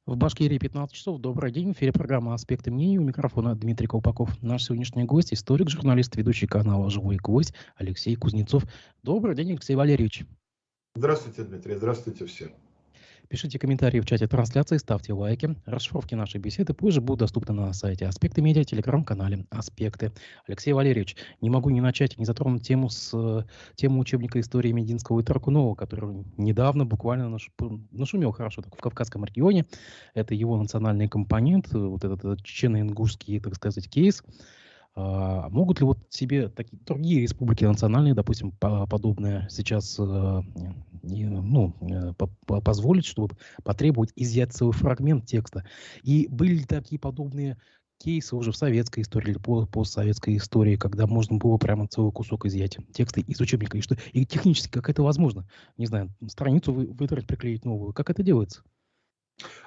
В Башкирии 15 часов. Добрый день. В эфире программа «Аспекты мнений». У микрофона Дмитрий Колпаков. Наш сегодняшний гость – историк, журналист, ведущий канала «Живой гвоздь» Алексей Кузнецов. Добрый день, Алексей Валерьевич. Здравствуйте, Дмитрий. Здравствуйте все. Пишите комментарии в чате трансляции, ставьте лайки. Расшифровки нашей беседы позже будут доступны на сайте «Аспекты медиа», телеграм-канале «Аспекты». Алексей Валерьевич, не могу не начать, не затронуть тему учебника истории Мединского и Таркунова, который недавно буквально нашумел хорошо так, в Кавказском регионе. Это его национальный компонент, вот этот чечено-ингушский, так сказать, кейс. Могут ли вот себе такие другие республики национальные, допустим, подобное сейчас позволить, чтобы потребовать изъять целый фрагмент текста? И были ли такие подобные кейсы уже в советской истории или постсоветской истории, когда можно было прямо целый кусок изъять текста из учебника? И технически как это возможно? Не знаю, страницу выдрать, приклеить новую. Как это делается?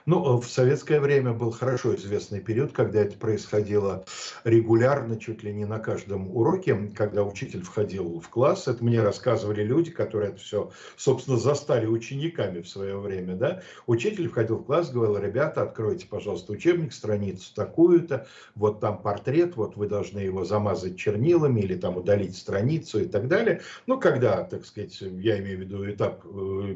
Ну, в советское время был хорошо известный период, когда это происходило регулярно, чуть ли не на каждом уроке, когда учитель входил в класс. Это мне рассказывали люди, которые это все, собственно, застали учениками в свое время. Да? Учитель входил в класс, говорил: ребята, откройте, пожалуйста, учебник, страницу такую-то, вот там портрет, вот вы должны его замазать чернилами или там удалить страницу и так далее. Ну, когда, так сказать, я имею в виду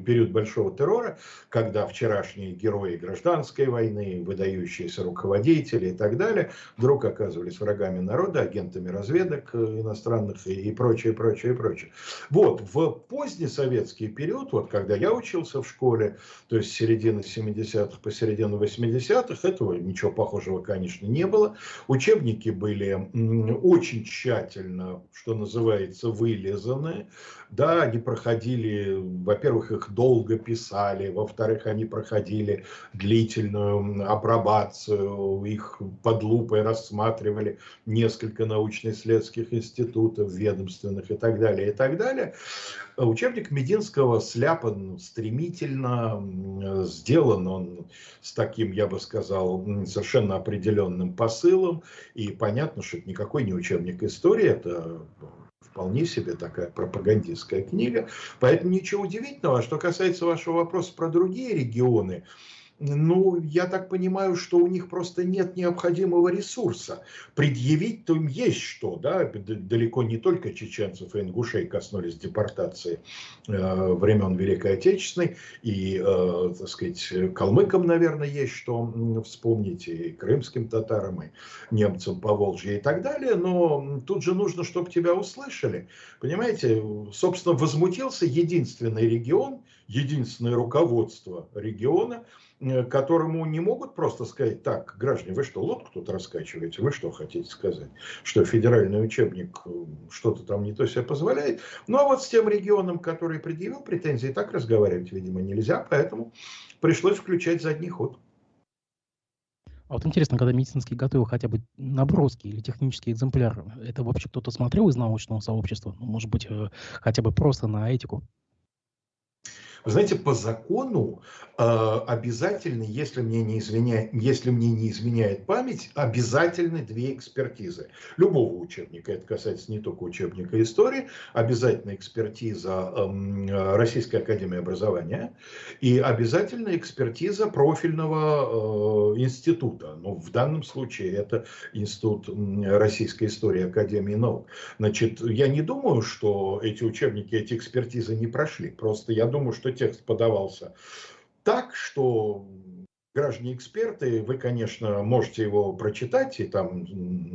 период Большого террора, когда вчерашние герои гражданской войны, выдающиеся руководители и так далее, вдруг оказывались врагами народа, агентами разведок иностранных и прочее, прочее, прочее. Вот, в поздний советский период, вот когда я учился в школе, то есть с середины 70-х по середину 80-х, этого ничего похожего, конечно, не было. Учебники были очень тщательно, что называется, вылизаны. Да, они проходили, во-первых, их долго писали, во-вторых, они проходили длительную апробацию, их под лупой рассматривали несколько научно-исследовательских институтов, ведомственных и так далее, и так далее. Учебник Мединского сляпан стремительно, сделан он с таким, я бы сказал, совершенно определенным посылом, и понятно, что это никакой не учебник истории, это вполне себе такая пропагандистская книга, поэтому ничего удивительного. А что касается вашего вопроса про другие регионы, ну, я так понимаю, что у них просто нет необходимого ресурса. Предъявить-то им есть что, да, далеко не только чеченцев и ингушей коснулись депортации времен Великой Отечественной, и, так сказать, калмыкам, наверное, есть что вспомнить, и крымским татарам, и немцам Поволжья и так далее, но тут же нужно, чтобы тебя услышали. Понимаете, собственно, возмутился единственный регион, единственное руководство региона, которому не могут просто сказать: так, граждане, вы что, лодку тут раскачиваете, вы что хотите сказать, что федеральный учебник что-то там не то себе позволяет. Ну а вот с тем регионом, который предъявил претензии, так разговаривать, видимо, нельзя, поэтому пришлось включать задний ход. А вот интересно, когда медицинский готовил хотя бы наброски или технический экземпляр, это вообще кто-то смотрел из научного сообщества? Ну, может быть, хотя бы просто на этику? Вы знаете, по закону обязательно, если мне не изменяет память, обязательны две экспертизы. Любого учебника, это касается не только учебника истории, обязательно экспертиза Российской академии образования и обязательно экспертиза профильного института. Ну, в данном случае это Институт российской истории Академии наук. Значит, я не думаю, что эти учебники, эти экспертизы не прошли. Просто я думаю, что текст подавался так, что граждане-эксперты, вы, конечно, можете его прочитать и там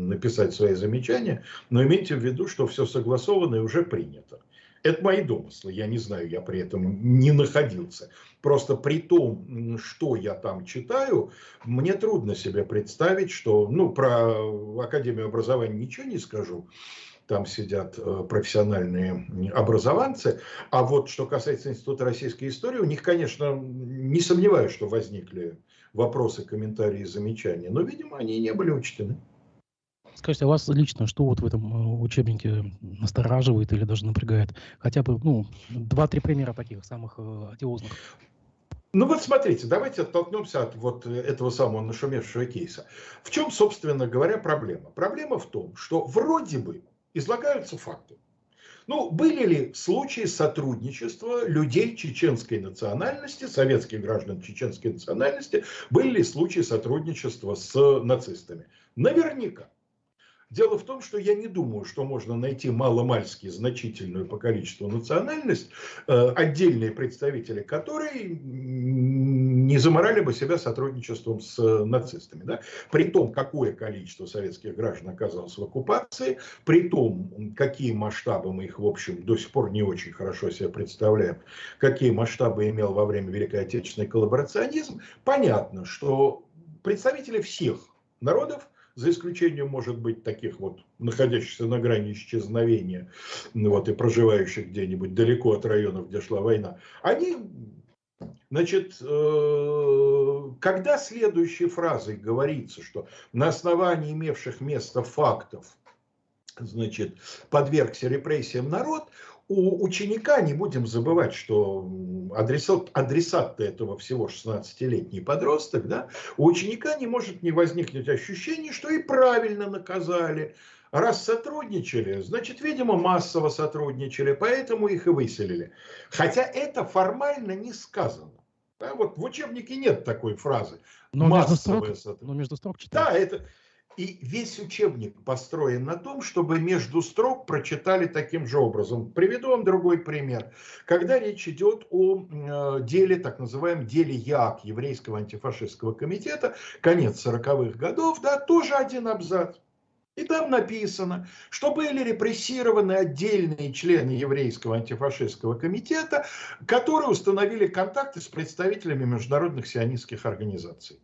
написать свои замечания, но имейте в виду, что все согласовано и уже принято. Это мои домыслы, я не знаю, я при этом не находился. Просто при том, что я там читаю, мне трудно себе представить, что, ну, про Академию образования ничего не скажу. Там сидят профессиональные образованцы. А вот что касается Института российской истории, у них, конечно, не сомневаюсь, что возникли вопросы, комментарии, замечания. Но, видимо, они не были учтены. Скажите, а вас лично что вот в этом учебнике настораживает или даже напрягает? Хотя бы, ну, 2-3 примера таких самых одиозных. Ну вот смотрите, давайте оттолкнемся от вот этого самого нашумевшего кейса. В чем, собственно говоря, проблема? Проблема в том, что вроде бы излагаются факты. Ну, были ли случаи сотрудничества людей чеченской национальности, советских граждан чеченской национальности, были ли случаи сотрудничества с нацистами? Наверняка. Дело в том, что я не думаю, что можно найти маломальски значительную по количеству национальность, отдельные представители которой не заморали бы себя сотрудничеством с нацистами. Да? При том, какое количество советских граждан оказалось в оккупации, при том, какие масштабы, мы их, в общем, до сих пор не очень хорошо себе представляем, какие масштабы имел во время Великой Отечественной коллаборационизм, понятно, что представители всех народов, за исключением, может быть, таких вот, находящихся на грани исчезновения, вот, и проживающих где-нибудь далеко от районов, где шла война, они, значит, когда следующей фразой говорится, что на основании имевших место фактов, значит, подвергся репрессиям народ, у ученика, не будем забывать, что адресат этого всего 16-летний подросток, да, у ученика не может не возникнуть ощущение, что и правильно наказали. Раз сотрудничали, значит, видимо, массово сотрудничали, поэтому их и выселили. Хотя это формально не сказано. Да, вот в учебнике нет такой фразы. Но между строк читать. Да, это... И весь учебник построен на том, чтобы между строк прочитали таким же образом. Приведу вам другой пример. Когда речь идет о деле, так называемом деле ЯК, Еврейского антифашистского комитета, конец 40-х годов, да, тоже один абзац. И там написано, что были репрессированы отдельные члены Еврейского антифашистского комитета, которые установили контакты с представителями международных сионистских организаций.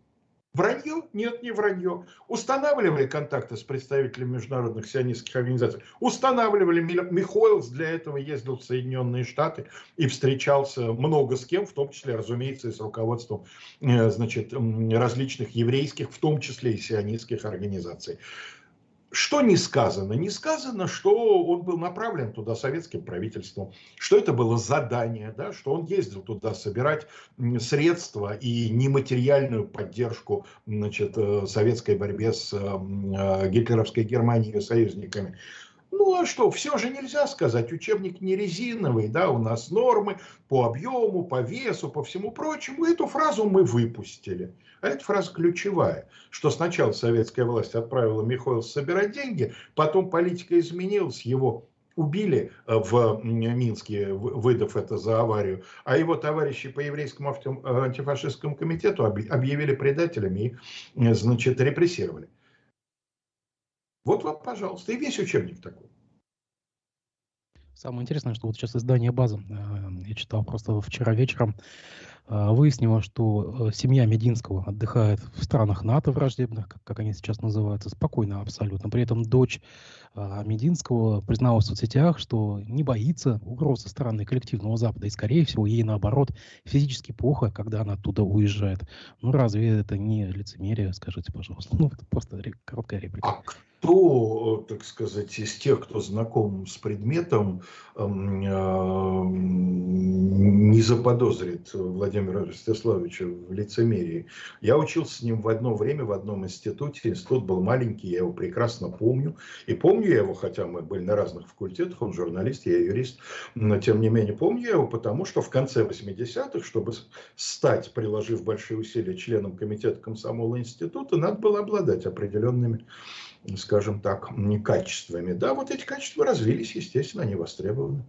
Вранье? Нет, не вранье. Устанавливали контакты с представителями международных сионистских организаций. Устанавливали. Михоэлс для этого ездил в Соединенные Штаты и встречался много с кем, в том числе, разумеется, и с руководством, значит, различных еврейских, в том числе и сионистских организаций. Что не сказано? Не сказано, что он был направлен туда советским правительством, что это было задание, да, что он ездил туда собирать средства и нематериальную поддержку, значит, советской борьбе с гитлеровской Германией и союзниками. Ну а что, все же нельзя сказать, учебник не резиновый, да, у нас нормы по объему, по весу, по всему прочему. Эту фразу мы выпустили. А эта фраза ключевая, что сначала советская власть отправила Михоэлса собирать деньги, потом политика изменилась, его убили в Минске, выдав это за аварию, а его товарищи по еврейскому антифашистскому комитету объявили предателями и, значит, репрессировали. Вот вам, пожалуйста, и весь учебник такой. Самое интересное, что вот сейчас издание «База», я читал просто вчера вечером, выяснило, что семья Мединского отдыхает в странах НАТО враждебных, как они сейчас называются, спокойно абсолютно. При этом дочь Мединского призналась в соцсетях, что не боится угроз со стороны коллективного Запада. И, скорее всего, ей, наоборот, физически плохо, когда она оттуда уезжает. Ну, разве это не лицемерие, скажите, пожалуйста? Ну, это просто короткая реплика. А кто, так сказать, из тех, кто знаком с предметом, не заподозрит Владимира Ростиславовича в лицемерии? Я учился с ним в одно время в одном институте. Институт был маленький, я его прекрасно помню. И помню я его, хотя мы были на разных факультетах, он журналист, я юрист, но тем не менее помню я его, потому что в конце 80-х, чтобы стать, приложив большие усилия, членом комитета комсомола института, надо было обладать определенными, скажем так, качествами. Да, вот эти качества развились, естественно, они востребованы.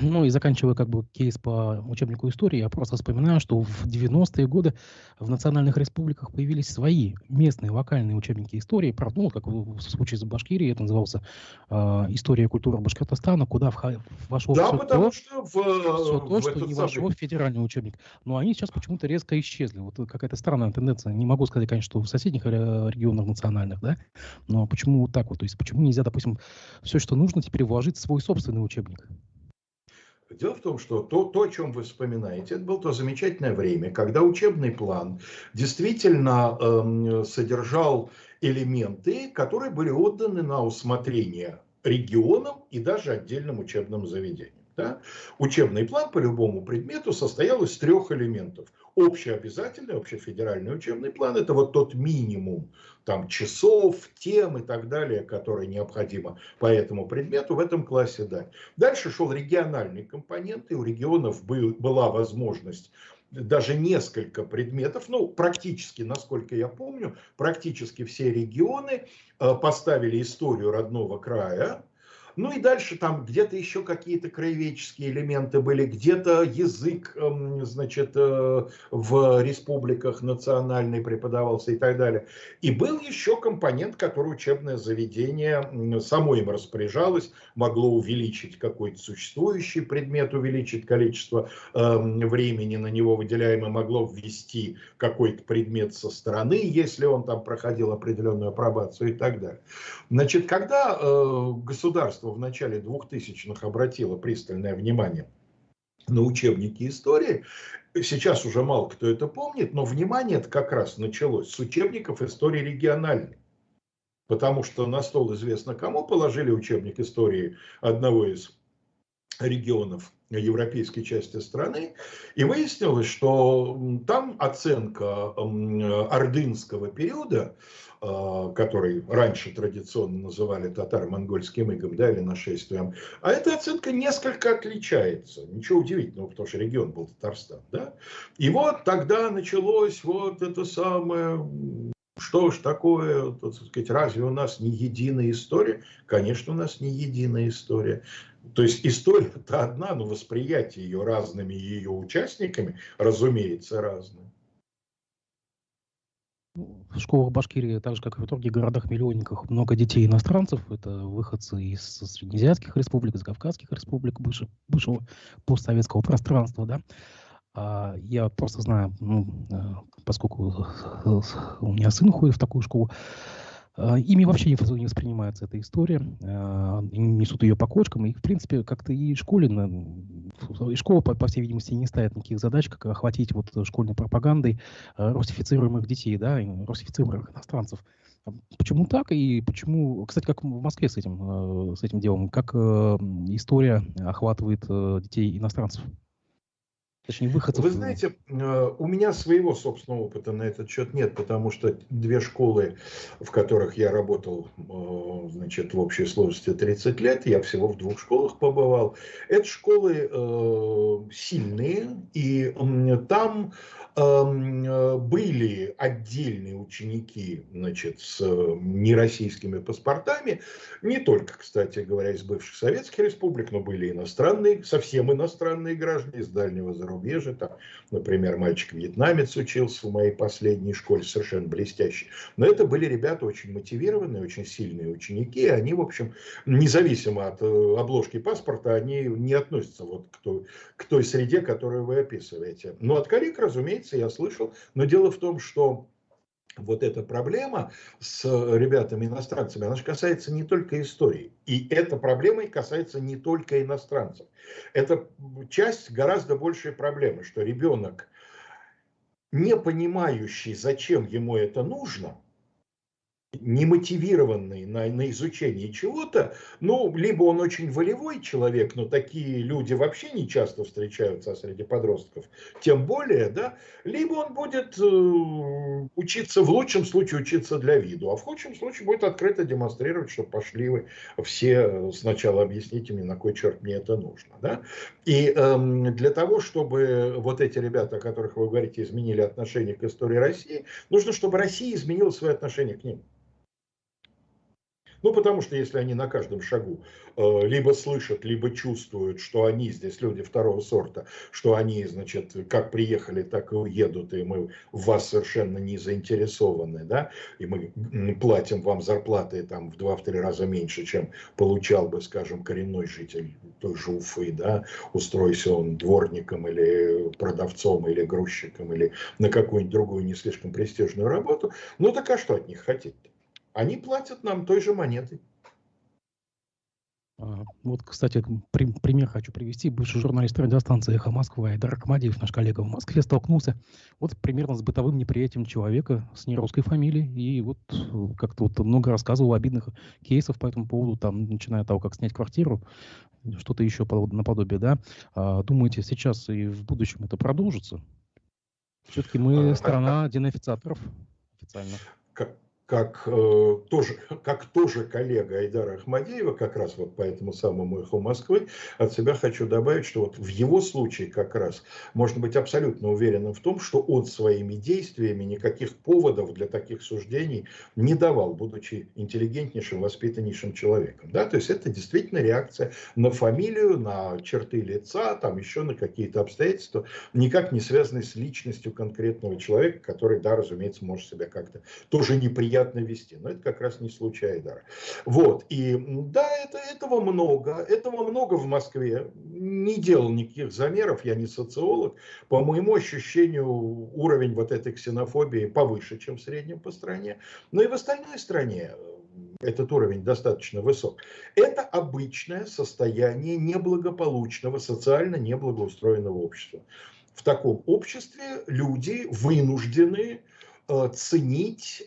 Ну и заканчивая как бы кейс по учебнику истории, я просто вспоминаю, что в 90-е годы в национальных республиках появились свои местные локальные учебники истории. Правда, ну, как в случае с Башкирией, это назывался «История и культура Башкортостана», куда вошло Да, все потому то, что что не вошло в федеральный учебник. Но они сейчас почему-то резко исчезли. Вот какая-то странная тенденция. Не могу сказать, конечно, что в соседних регионах национальных, да, но почему вот так вот? То есть почему нельзя, допустим, все, что нужно, теперь вложить в свой собственный учебник? Дело в том, что то, о чем вы вспоминаете, это было то замечательное время, когда учебный план действительно содержал элементы, которые были отданы на усмотрение регионам и даже отдельным учебным заведениям. Да? Учебный план по любому предмету состоял из 3 элементов. Общеобязательный, общефедеральный учебный план – это вот тот минимум там, часов, тем и так далее, которые необходимо по этому предмету в этом классе дать. Дальше шел региональный компонент, и у регионов была возможность даже несколько предметов, ну, практически, насколько я помню, практически все регионы поставили историю родного края. Ну и дальше там где-то еще какие-то краеведческие элементы были, где-то язык, значит, в республиках национальный преподавался и так далее. И был еще компонент, который учебное заведение само им распоряжалось, могло увеличить какой-то существующий предмет, увеличить количество времени на него выделяемое, могло ввести какой-то предмет со стороны, если он там проходил определенную апробацию и так далее. Значит, когда государство в начале 2000-х обратило пристальное внимание на учебники истории, сейчас уже мало кто это помнит, но внимание это как раз началось с учебников истории региональной. Потому что на стол известно кому положили учебник истории одного из регионов европейской части страны, и выяснилось, что там оценка ордынского периода, который раньше традиционно называли татаро-монгольским игом, да, или нашествием, а эта оценка несколько отличается. Ничего удивительного, потому что регион был Татарстан. Да? И вот тогда началось вот это самое... Что ж такое, так сказать, разве у нас не единая история? Конечно, у нас не единая история. То есть история-то одна, но восприятие ее разными ее участниками, разумеется, разное. В школах Башкирии, так же как и в других городах-миллионниках, много детей иностранцев. Это выходцы из среднеазиатских республик, из Кавказских республик, бывшего постсоветского пространства. Да? Я просто знаю, поскольку у меня сын ходит в такую школу, ими вообще не воспринимается эта история, несут ее по кочкам, и, в принципе, как-то и школа, по всей видимости, не ставит никаких задач, как охватить вот школьной пропагандой русифицируемых детей, да, русифицируемых иностранцев. Почему так и почему, кстати, как в Москве с этим делом, как история охватывает детей иностранцев? Точнее, выходцев. Вы знаете, у меня своего собственного опыта на этот счет нет, потому что 2 школы, в которых я работал, значит, в общей сложности 30 лет, я всего в 2 школах побывал. Это школы сильные, и там были отдельные ученики, значит, с нероссийскими паспортами, не только, кстати говоря, из бывших советских республик, но были иностранные, совсем иностранные граждане из дальнего зарубежья. Там, например, мальчик-вьетнамец учился в моей последней школе, совершенно блестящий. Но это были ребята очень мотивированные, очень сильные ученики, и они, в общем, независимо от обложки паспорта, они не относятся вот к той среде, которую вы описываете. Но от коллег, разумеется, я слышал, но дело в том, что вот эта проблема с ребятами-иностранцами, она же касается не только истории. И эта проблема касается не только иностранцев. Это часть гораздо большей проблемы, что ребенок, не понимающий, зачем ему это нужно, не мотивированный на изучение чего-то, ну, либо он очень волевой человек, но такие люди вообще не часто встречаются среди подростков, тем более, да, либо он будет учиться, в лучшем случае учиться для виду, а в худшем случае будет открыто демонстрировать, что пошли вы все, сначала объясните мне, на кой черт мне это нужно, да. И для того, чтобы вот эти ребята, о которых вы говорите, изменили отношение к истории России, нужно, чтобы Россия изменила свое отношение к ним. Ну, потому что если они на каждом шагу либо слышат, либо чувствуют, что они здесь люди второго сорта, что они, значит, как приехали, так и уедут, и мы в вас совершенно не заинтересованы, да, и мы платим вам зарплаты там в 2-3 раза меньше, чем получал бы, скажем, коренной житель той же Уфы, да, устройся он дворником или продавцом, или грузчиком, или на какую-нибудь другую не слишком престижную работу, ну так а что от них хотеть-то? Они платят нам той же монетой. Вот, кстати, пример хочу привести. Бывший журналист радиостанции «Эхо Москвы» Айдар Ахмадиев, наш коллега в Москве, столкнулся вот примерно с бытовым неприятием человека с нерусской фамилией. И вот как-то вот много рассказывал обидных кейсов по этому поводу, там, начиная от того, как снять квартиру, что-то еще наподобие, да. Думаете, сейчас и в будущем это продолжится? Все-таки мы страна денацификаторов официально. Как, как тоже коллега Айдара Ахмадеева, как раз вот по этому самому «Эху Москвы», от себя хочу добавить, что вот в его случае как раз можно быть абсолютно уверенным в том, что он своими действиями никаких поводов для таких суждений не давал, будучи интеллигентнейшим, воспитаннейшим человеком. Да? То есть это действительно реакция на фамилию, на черты лица, там еще на какие-то обстоятельства, никак не связанные с личностью конкретного человека, который, да, разумеется, может себя как-то тоже неприятно вести. Но это как раз не случай Айдара. Вот. И да, этого много в Москве. Не делал никаких замеров, я не социолог. По моему ощущению, уровень вот этой ксенофобии повыше, чем в среднем по стране. Но и в остальной стране этот уровень достаточно высок. Это обычное состояние неблагополучного, социально неблагоустроенного общества. В таком обществе люди вынуждены ценить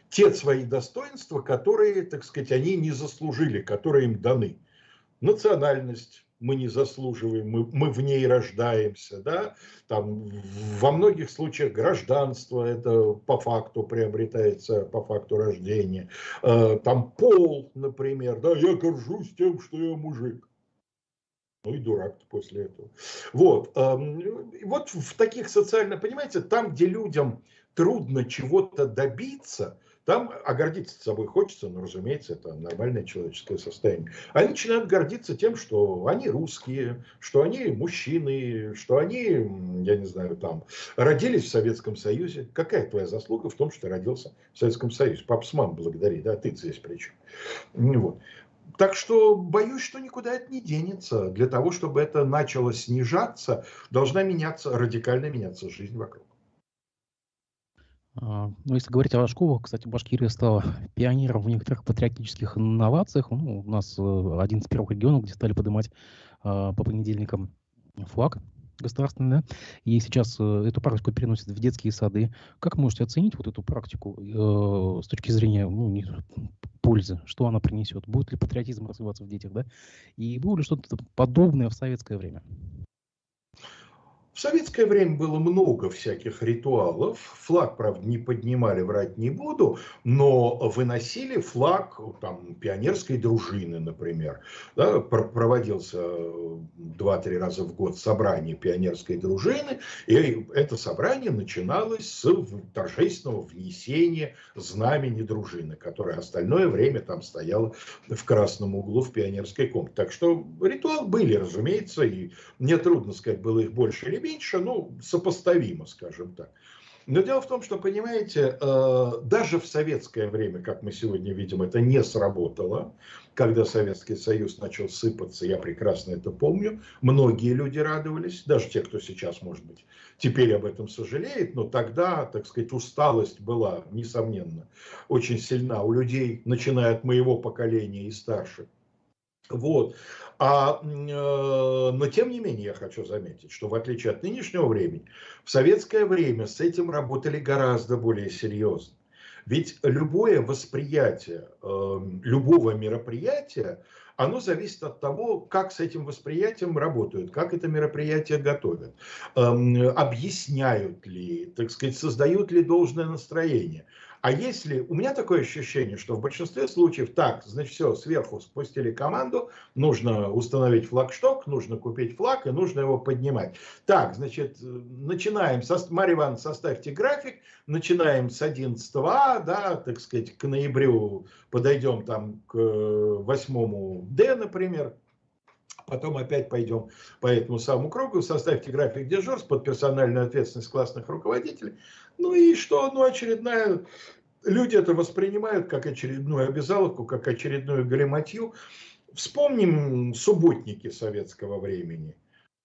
те свои достоинства, которые, так сказать, они не заслужили, которые им даны. Национальность мы не заслуживаем, мы в ней рождаемся, да, там во многих случаях гражданство это по факту приобретается, по факту рождения, там пол, например, да, я горжусь тем, что я мужик. Ну и дурак после этого. Вот. Вот в таких социально, понимаете, там, где людям трудно чего-то добиться, там, а гордиться собой хочется, но, разумеется, это нормальное человеческое состояние. Они начинают гордиться тем, что они русские, что они мужчины, что они, я не знаю, там, родились в Советском Союзе. Какая твоя заслуга в том, что ты родился в Советском Союзе? Пап с мамой благодари, да, ты здесь при чем? Вот. Так что боюсь, что никуда это не денется. Для того, чтобы это начало снижаться, должна меняться, радикально меняться жизнь вокруг. Ну, если говорить о школах, кстати, Башкирия стала пионером в некоторых патриотических инновациях. Ну, у нас один из первых регионов, где стали поднимать по понедельникам флаг государственный, да, и сейчас эту практику переносят в детские сады. Как можете оценить вот эту практику с точки зрения пользы, что она принесет? Будет ли патриотизм развиваться в детях, да? И было ли что-то подобное в советское время? В советское время было много всяких ритуалов. Флаг, правда, не поднимали, врать не буду, но выносили флаг там, пионерской дружины, например. Да, проводился 2-3 раза в год собрание пионерской дружины, и это собрание начиналось с торжественного внесения знамени дружины, которое остальное время там стояло в красном углу в пионерской комнате. Так что ритуалы были, разумеется, и мне трудно сказать, было их больше или меньше, ну, сопоставимо, скажем так. Но дело в том, что, понимаете, даже в советское время, как мы сегодня видим, это не сработало. Когда Советский Союз начал сыпаться, я прекрасно это помню, многие люди радовались, даже те, кто сейчас, может быть, теперь об этом сожалеет, но тогда, так сказать, усталость была, несомненно, очень сильна у людей, начиная от моего поколения и старше. Вот. Но тем не менее я хочу заметить, что в отличие от нынешнего времени, в советское время с этим работали гораздо более серьезно. Ведь любое восприятие любого мероприятия, оно зависит от того, как с этим восприятием работают, как это мероприятие готовят, объясняют ли, так сказать, создают ли должное настроение. А если, у меня такое ощущение, что в большинстве случаев так, значит, все, сверху спустили команду, нужно установить флагшток, нужно купить флаг и нужно его поднимать. Так, значит, начинаем, Марья Ивановна, составьте график, начинаем с 11 да, так сказать, к ноябрю подойдем там к 8 Д, например, потом опять пойдем по этому самому кругу, составьте график дежурств под персональную ответственность классных руководителей. Ну и что? Ну, очередная... Люди это воспринимают как очередную обязаловку, как очередную галиматью. Вспомним субботники советского времени.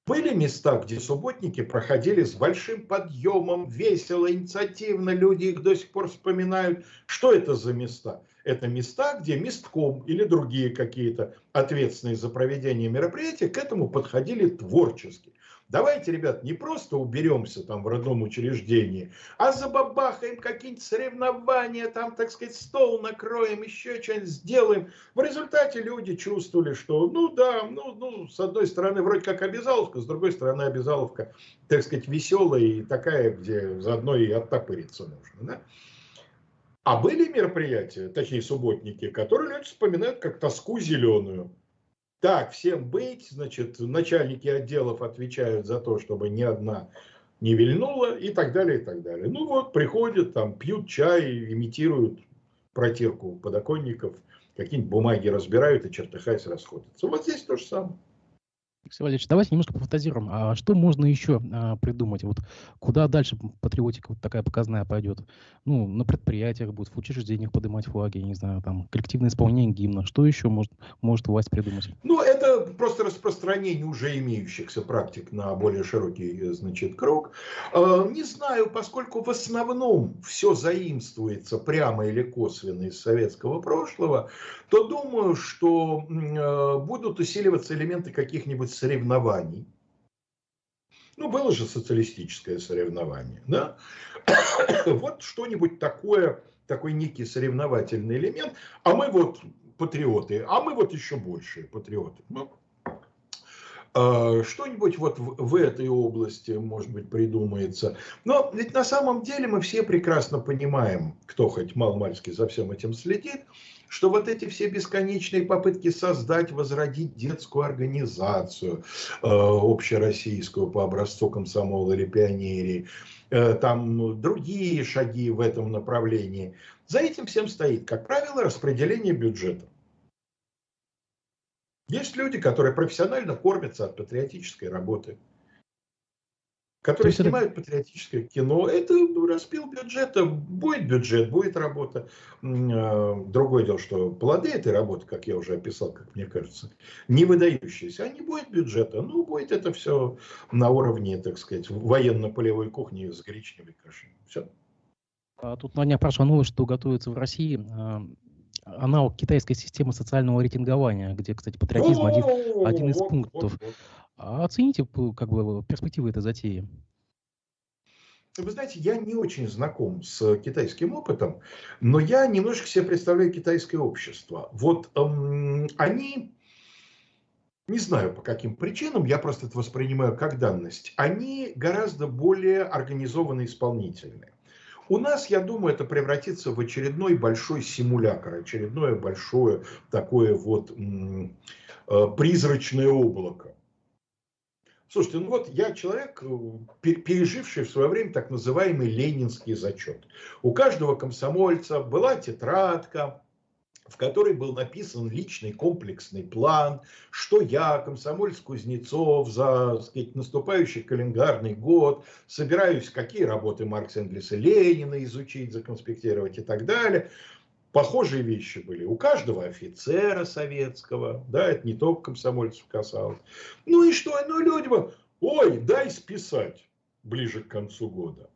Были места, где субботники проходили с большим подъемом, весело, инициативно, люди их до сих пор вспоминают. Что это за места? Это места, где местком или другие какие-то ответственные за проведение мероприятия к этому подходили творчески. Давайте, ребят, не просто уберемся там в родном учреждении, а забабахаем какие-нибудь соревнования, там, так сказать, стол накроем, еще что-нибудь сделаем. В результате люди чувствовали, что, ну да, с одной стороны, вроде как обязаловка, с другой стороны, обязаловка, так сказать, веселая и такая, где заодно и оттопыриться можно. Да? А были мероприятия, такие субботники, которые люди вспоминают как тоску зеленую. Так, всем быть, значит, начальники отделов отвечают за то, чтобы ни одна не вильнула и так далее, и так далее. Ну вот, приходят, там, пьют чай, имитируют протирку подоконников, какие-нибудь бумаги разбирают и, чертыхаясь, расходятся. Вот здесь то же самое. Алексей Валерьевич, давайте немножко пофантазируем. А что можно еще придумать? Вот куда дальше патриотика вот такая показная пойдет? Ну, на предприятиях будут, в учреждениях поднимать флаги, я не знаю, там, коллективное исполнение гимна. Что еще может власть придумать? Ну, это просто распространение уже имеющихся практик на более широкий, значит, круг. Не знаю, поскольку в основном все заимствуется прямо или косвенно из советского прошлого, то думаю, что будут усиливаться элементы каких-нибудь соревнований. Ну, было же социалистическое соревнование, да? Вот что-нибудь такое, такой некий соревновательный элемент. А мы вот патриоты, а мы вот еще большие патриоты. Ну, что-нибудь вот в этой области, может быть, придумается. Но ведь на самом деле мы все прекрасно понимаем, кто хоть мал-мальски за всем этим следит, что вот эти все бесконечные попытки создать, возродить детскую организацию общероссийскую по образцу комсомола или пионерии, там другие шаги в этом направлении, за этим всем стоит, как правило, распределение бюджета. Есть люди, которые профессионально кормятся от патриотической работы, То которые есть это, снимают патриотическое кино. Это распил бюджета, будет бюджет, будет работа. Другое дело, что плоды этой работы, как я уже описал, как мне кажется, не выдающиеся, а не будет бюджета. Ну, будет это все на уровне, так сказать, военно-полевой кухни с гречневой кашей. Все. тут на днях прошла новость, что готовится в России аналог китайской системы социального рейтингования, где, кстати, патриотизм один из пунктов. А оцените как бы перспективы этой затеи? Вы знаете, я не очень знаком с китайским опытом, но я немножко себе представляю китайское общество. Вот они, не знаю по каким причинам, я просто это воспринимаю как данность, они гораздо более организованно исполнительные. У нас, я думаю, это превратится в очередной большой симулятор, очередное большое такое вот призрачное облако. Слушайте, ну вот я человек, переживший в свое время так называемый ленинский зачет. У каждого комсомольца была тетрадка, в которой был написан личный комплексный план, что я, комсомольец Кузнецов, за, так сказать, наступающий календарный год собираюсь, какие работы Маркса, Энгельса, Ленина изучить, законспектировать и так далее. Похожие вещи были у каждого офицера советского, да, это не только комсомольцев касалось. Ну и что, ну люди, ой, дай списать ближе к концу года.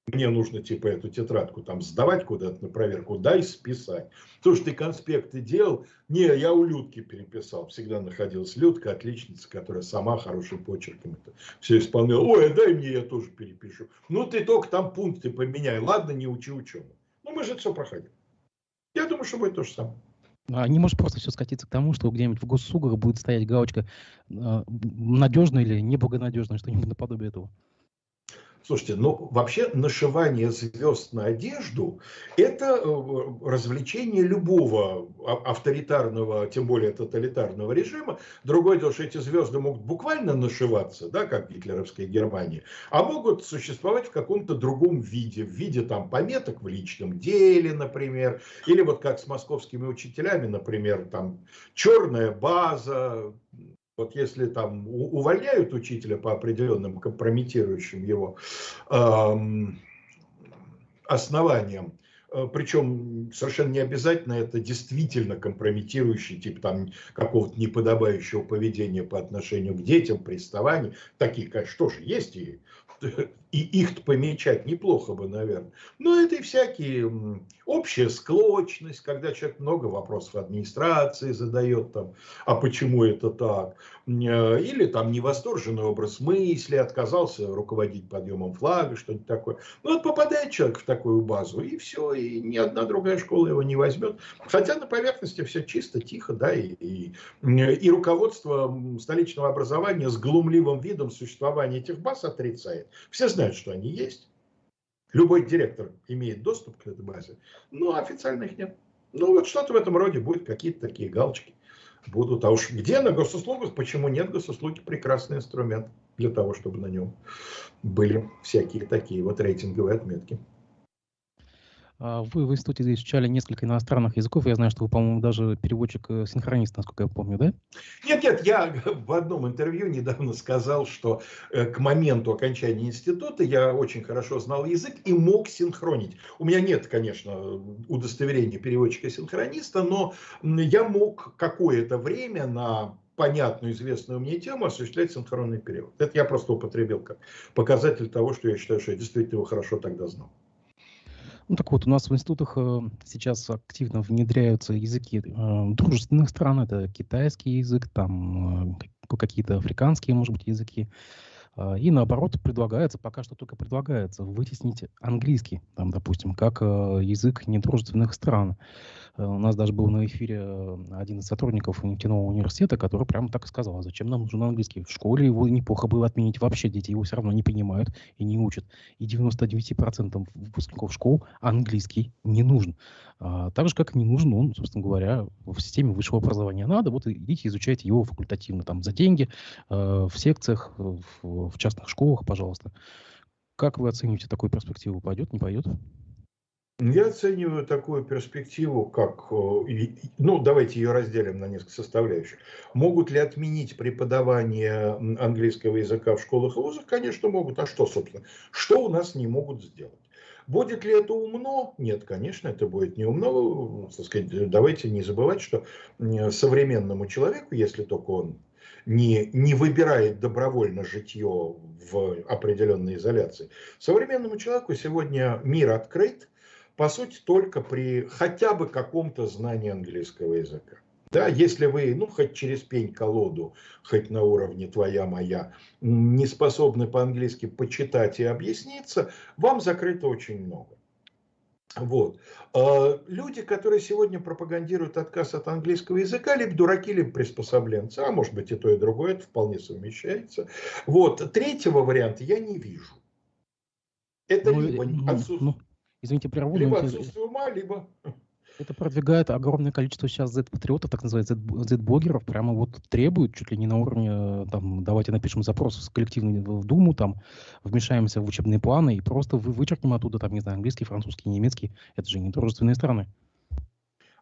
Мне нужно типа эту тетрадку там сдавать куда-то на проверку, дай списать. Слушай, ты конспекты делал? Не, я у Людки переписал. Всегда находилась Людка, отличница, которая сама хорошим почерком это все исполняла. Ой, дай мне, я тоже перепишу. Ну ты только там пункты поменяй, ладно, не учи учебу. Ну мы же это все проходим. Я думаю, что будет то же самое. Не может просто все скатиться к тому, что где-нибудь в госуслугах будет стоять галочка надежно или неблагонадежно, что-нибудь наподобие этого. Слушайте, ну вообще нашивание звезд на одежду – это развлечение любого авторитарного, тем более тоталитарного режима. Другое дело, что эти звезды могут буквально нашиваться, да, как в гитлеровской Германии, а могут существовать в каком-то другом виде, в виде там пометок в личном деле, например, или вот как с московскими учителями, например, там черная база. Вот если там увольняют учителя по определенным компрометирующим его основаниям, причем совершенно не обязательно это действительно компрометирующий, типа там какого-то неподобающего поведения по отношению к детям, приставаний. Такие, конечно, тоже есть, и их-то помечать неплохо бы, наверное. Но это и всякие общая склочность, когда человек много вопросов администрации задает, там, а почему это так, или там невосторженный образ мысли, отказался руководить подъемом флага, что-нибудь такое. Ну, вот попадает человек в такую базу, и все, и ни одна другая школа его не возьмет. Хотя на поверхности все чисто, тихо, да, и руководство столичного образования с глумливым видом существования этих баз отрицает. Все знают, что они есть. Любой директор имеет доступ к этой базе, но официально их нет. Ну, вот что-то в этом роде будет, какие-то такие галочки будут. А уж где на госуслугах, почему нет? Госуслуги прекрасный инструмент для того, чтобы на нем были всякие такие вот рейтинговые отметки. Вы в институте изучали несколько иностранных языков. Я знаю, что вы, по-моему, даже переводчик-синхронист, насколько я помню, да? Нет, я в одном интервью недавно сказал, что к моменту окончания института я очень хорошо знал язык и мог синхронить. У меня нет, конечно, удостоверения переводчика-синхрониста, но я мог какое-то время на понятную, известную мне тему осуществлять синхронный перевод. Это я просто употребил как показатель того, что я считаю, что я действительно его хорошо тогда знал. Ну так вот, у нас в институтах сейчас активно внедряются языки дружественных стран. Это китайский язык, там какие-то африканские, может быть, языки. И наоборот, пока что только предлагается вытеснить английский, там, допустим, как язык недружественных стран. У нас даже был на эфире один из сотрудников нефтяного университета, который прямо так и сказал: а зачем нам нужен английский? В школе его неплохо было отменить вообще, дети его все равно не понимают и не учат. И 99% выпускников школ английский не нужен. Так же, как и не нужен он, собственно говоря, в системе высшего образования. Надо, вот идите изучайте его факультативно, там, за деньги, в секциях, в частных школах, пожалуйста. Как вы оцениваете такую перспективу? Пойдет, не пойдет? Я оцениваю такую перспективу, как, ну, давайте ее разделим на несколько составляющих. Могут ли отменить преподавание английского языка в школах и вузах? Конечно, могут. А что, собственно, что у нас не могут сделать? Будет ли это умно? Нет, конечно, это будет не умно. Так сказать, давайте не забывать, что современному человеку, если только он не выбирает добровольно житье в определенной изоляции, современному человеку сегодня мир открыт, по сути, только при хотя бы каком-то знании английского языка. Да, если вы, ну, хоть через пень-колоду, хоть на уровне твоя моя, не способны по-английски почитать и объясниться, вам закрыто очень много. Вот. Люди, которые сегодня пропагандируют отказ от английского языка, либо дураки, либо приспособленцы, а может быть и то, и другое, это вполне совмещается. Вот. Третьего варианта я не вижу. Это либо извините, прерву, либо отсутствие ума, либо... Это продвигает огромное количество сейчас Z-патриотов, так называемых Z-блогеров, прямо вот требуют чуть ли не на уровне, там, давайте напишем запрос коллективный в Думу, там, вмешаемся в учебные планы и просто вычеркнем оттуда, там, не знаю, английский, французский, немецкий. Это же не дружественные страны.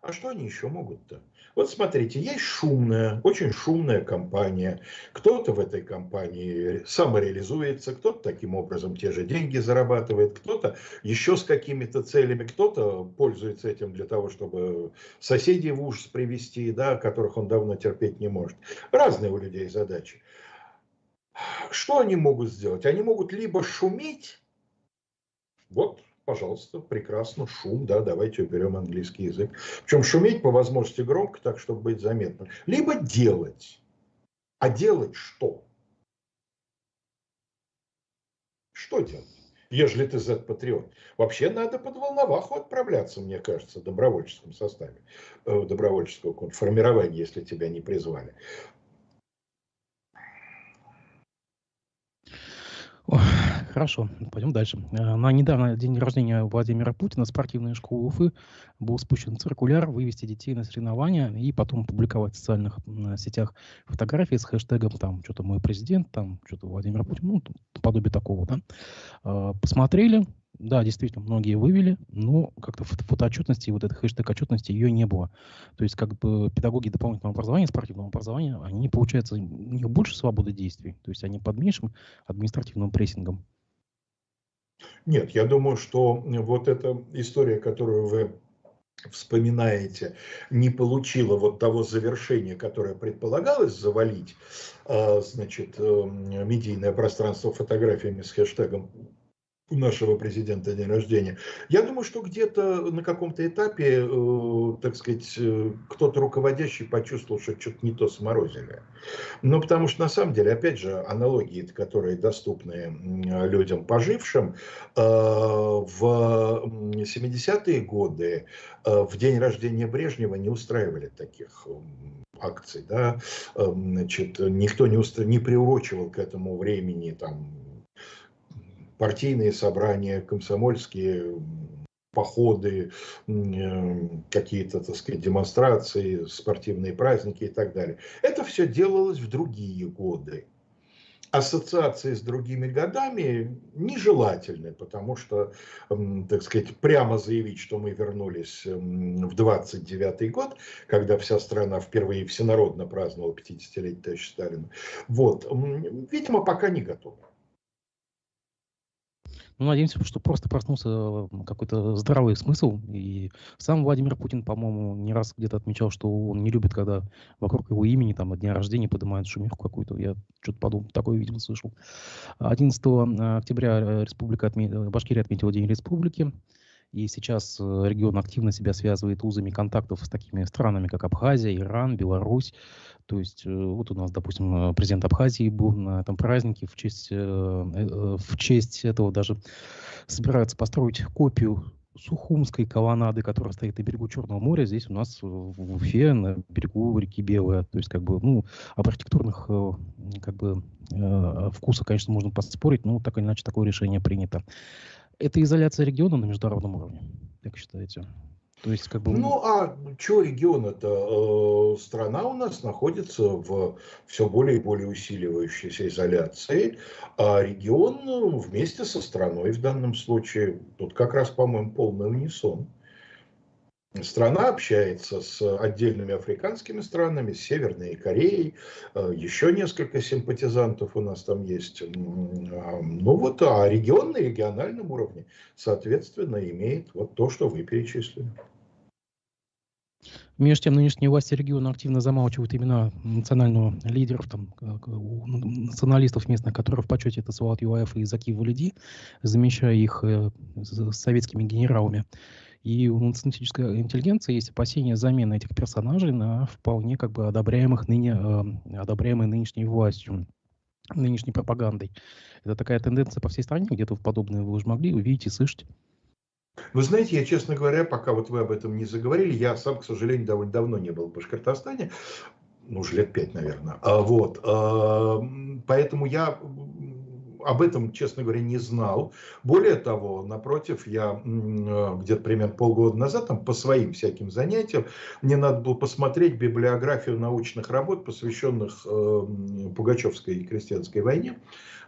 А что они еще могут-то? Вот смотрите, есть очень шумная компания. Кто-то в этой компании самореализуется, кто-то таким образом те же деньги зарабатывает, кто-то еще с какими-то целями, кто-то пользуется этим для того, чтобы соседей в ужас привести, да, которых он давно терпеть не может. Разные у людей задачи. Что они могут сделать? Они могут либо шуметь, вот, пожалуйста, прекрасно, шум, да, давайте уберем английский язык. Причем шуметь по возможности громко, так, чтобы быть заметным. Либо делать. А делать что? Что делать? Ежели ты Z-патриот. Вообще надо под Волноваху отправляться, мне кажется, в добровольческом составе, добровольческого формирования, если тебя не призвали. Хорошо, пойдем дальше. На недавно день рождения Владимира Путина спортивной школы Уфы был спущен циркуляр вывести детей на соревнования и потом публиковать в социальных сетях фотографии с хэштегом там что-то «Мой президент», там что-то «Владимир Путин», ну, подобие такого, да. Посмотрели, да, действительно, многие вывели, но как-то фотоотчетности, вот этой хэштег отчетности, ее не было. То есть как бы педагоги дополнительного образования, спортивного образования, они, получается, у них больше свободы действий, то есть они под меньшим административным прессингом. Нет, я думаю, что вот эта история, которую вы вспоминаете, не получила вот того завершения, которое предполагалось завалить, значит, медийное пространство фотографиями с хэштегом у нашего президента день рождения. Я думаю, что где-то на каком-то этапе, так сказать, кто-то руководящий почувствовал, что что-то не то сморозили. Ну, потому что, на самом деле, опять же, аналогии, которые доступны людям пожившим, в 70-е годы в день рождения Брежнева не устраивали таких акций, да, значит, никто не приурочивал к этому времени там партийные собрания, комсомольские походы, какие-то, так сказать, демонстрации, спортивные праздники и так далее. Это все делалось в другие годы. Ассоциации с другими годами нежелательны, потому что, так сказать, прямо заявить, что мы вернулись в 29-й год, когда вся страна впервые всенародно праздновала 50-летие товарища Сталина, вот, видимо, пока не готовы. Ну, надеемся, что просто проснулся какой-то здравый смысл. И сам Владимир Путин, по-моему, не раз где-то отмечал, что он не любит, когда вокруг его имени, там, от дня рождения поднимают шумиху какую-то. Я что-то подумал, такое, видимо, слышал. 11 октября Башкирия отметила День Республики. И сейчас регион активно себя связывает узами контактов с такими странами, как Абхазия, Иран, Беларусь. То есть вот у нас, допустим, президент Абхазии был на этом празднике. В честь этого даже собираются построить копию Сухумской колоннады, которая стоит на берегу Черного моря, здесь у нас в Уфе, на берегу реки Белая. То есть, как бы, ну, об архитектурных как бы, вкусах, конечно, можно поспорить, но так или иначе такое решение принято. Это изоляция региона на международном уровне, как считаете? То есть, как бы... Ну, а что регион-то? Страна у нас находится в все более и более усиливающейся изоляции, а регион вместе со страной в данном случае, тут как раз, по-моему, полный унисон. Страна общается с отдельными африканскими странами, с Северной Кореей, еще несколько симпатизантов у нас там есть. Ну вот, а регион на региональном уровне, соответственно, имеет вот то, что вы перечислили. Между тем, нынешние власти региона активно замалчивают имена национального лидеров, там, националистов местных, которые в почете это Салават Юлаев и Заки Валиди, замещая их советскими генералами. И у националистической интеллигенции есть опасения замены этих персонажей на вполне как бы одобряемые нынешней властью, нынешней пропагандой. Это такая тенденция по всей стране, где-то подобное вы уже могли увидеть и слышать. Вы знаете, я, честно говоря, пока вот вы об этом не заговорили, я сам, к сожалению, довольно давно не был в Башкортостане, ну, уже лет 5, наверное. Поэтому я об этом, честно говоря, не знал. Более того, напротив, я где-то примерно полгода назад, там, по своим всяким занятиям, мне надо было посмотреть библиографию научных работ, посвященных Пугачевской крестьянской войне,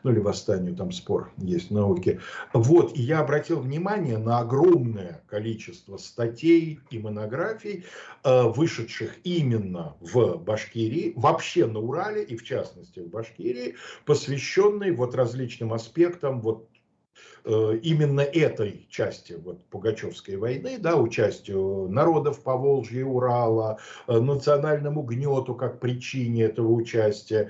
ну или восстанию, там спор есть в науке. Вот, и я обратил внимание на огромное количество статей и монографий, вышедших именно в Башкирии, вообще на Урале и в частности в Башкирии, посвященные вот различным аспектам вот именно этой части вот, Пугачевской войны, да, участию народов Поволжья и Урала, национальному гнету как причине этого участия.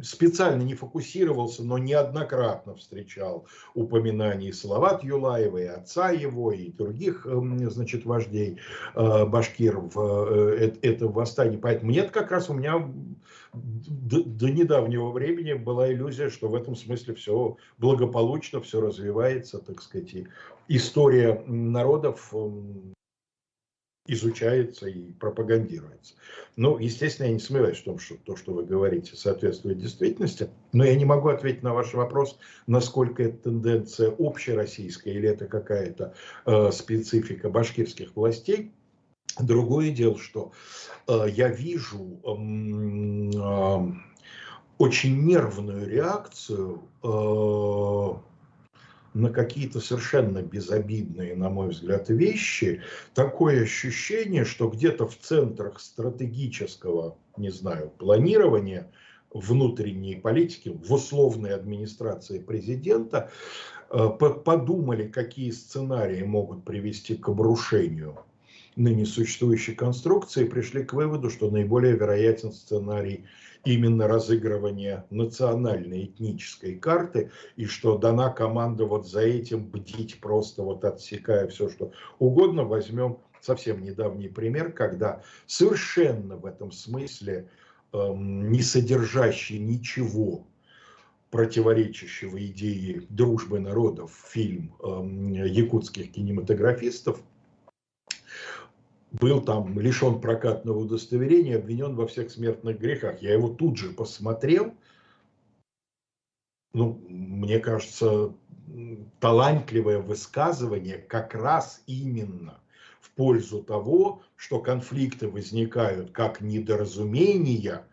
Специально не фокусировался, но неоднократно встречал упоминаний Салават Юлаева, и отца его, и других, значит, вождей башкир в этом восстании. Поэтому нет, как раз у меня до недавнего времени была иллюзия, что в этом смысле все благополучно, все развивается, так сказать, и история народов изучается и пропагандируется. Ну, естественно, я не сомневаюсь в том, что то, что вы говорите, соответствует действительности, но я не могу ответить на ваш вопрос, насколько это тенденция общероссийская или это какая-то специфика башкирских властей. Другое дело, что я вижу очень нервную реакцию на какие-то совершенно безобидные, на мой взгляд, вещи. Такое ощущение, что где-то в центрах стратегического, не знаю, планирования внутренней политики, в условной администрации президента, подумали, какие сценарии могут привести к обрушению ныне существующей конструкции, пришли к выводу, что наиболее вероятен сценарий именно разыгрывания национальной этнической карты, и что дана команда вот за этим бдить, просто вот отсекая все, что угодно. Возьмем совсем недавний пример, когда совершенно в этом смысле не содержащий ничего противоречащего идее дружбы народов фильм якутских кинематографистов был там лишен прокатного удостоверения, обвинен во всех смертных грехах. Я его тут же посмотрел. Ну, мне кажется, талантливое высказывание как раз именно в пользу того, что конфликты возникают как недоразумения,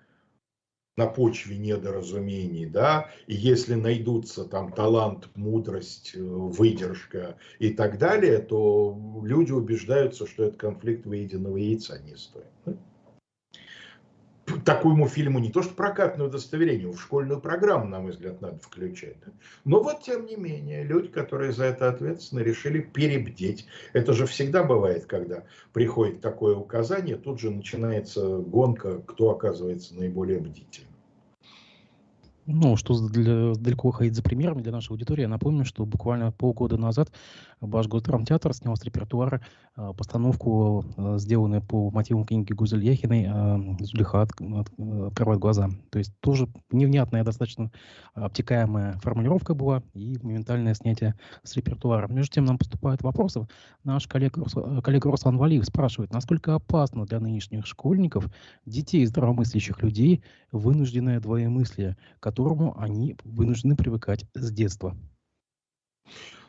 на почве недоразумений, да, и если найдутся там талант, мудрость, выдержка и так далее, то люди убеждаются, что этот конфликт выеденного яйца не стоит. Такому фильму не то что прокатное удостоверение, в школьную программу, на мой взгляд, надо включать. Да? Но вот, тем не менее, люди, которые за это ответственны, решили перебдеть. Это же всегда бывает, когда приходит такое указание, тут же начинается гонка, кто оказывается наиболее бдительным. Ну, что далеко ходить за примерами для нашей аудитории, я напомню, что буквально полгода назад Башгосдрамтеатр снял с репертуара постановку, сделанную по мотивам книги Гузель Яхиной «Зулейха открывает глаза». То есть тоже невнятная, достаточно обтекаемая формулировка была и моментальное снятие с репертуара. Между тем нам поступают вопросы. Наш коллега Руслан Валиев спрашивает, насколько опасно для нынешних школьников, детей здравомыслящих людей, вынужденное двоемыслие, к которому они вынуждены привыкать с детства.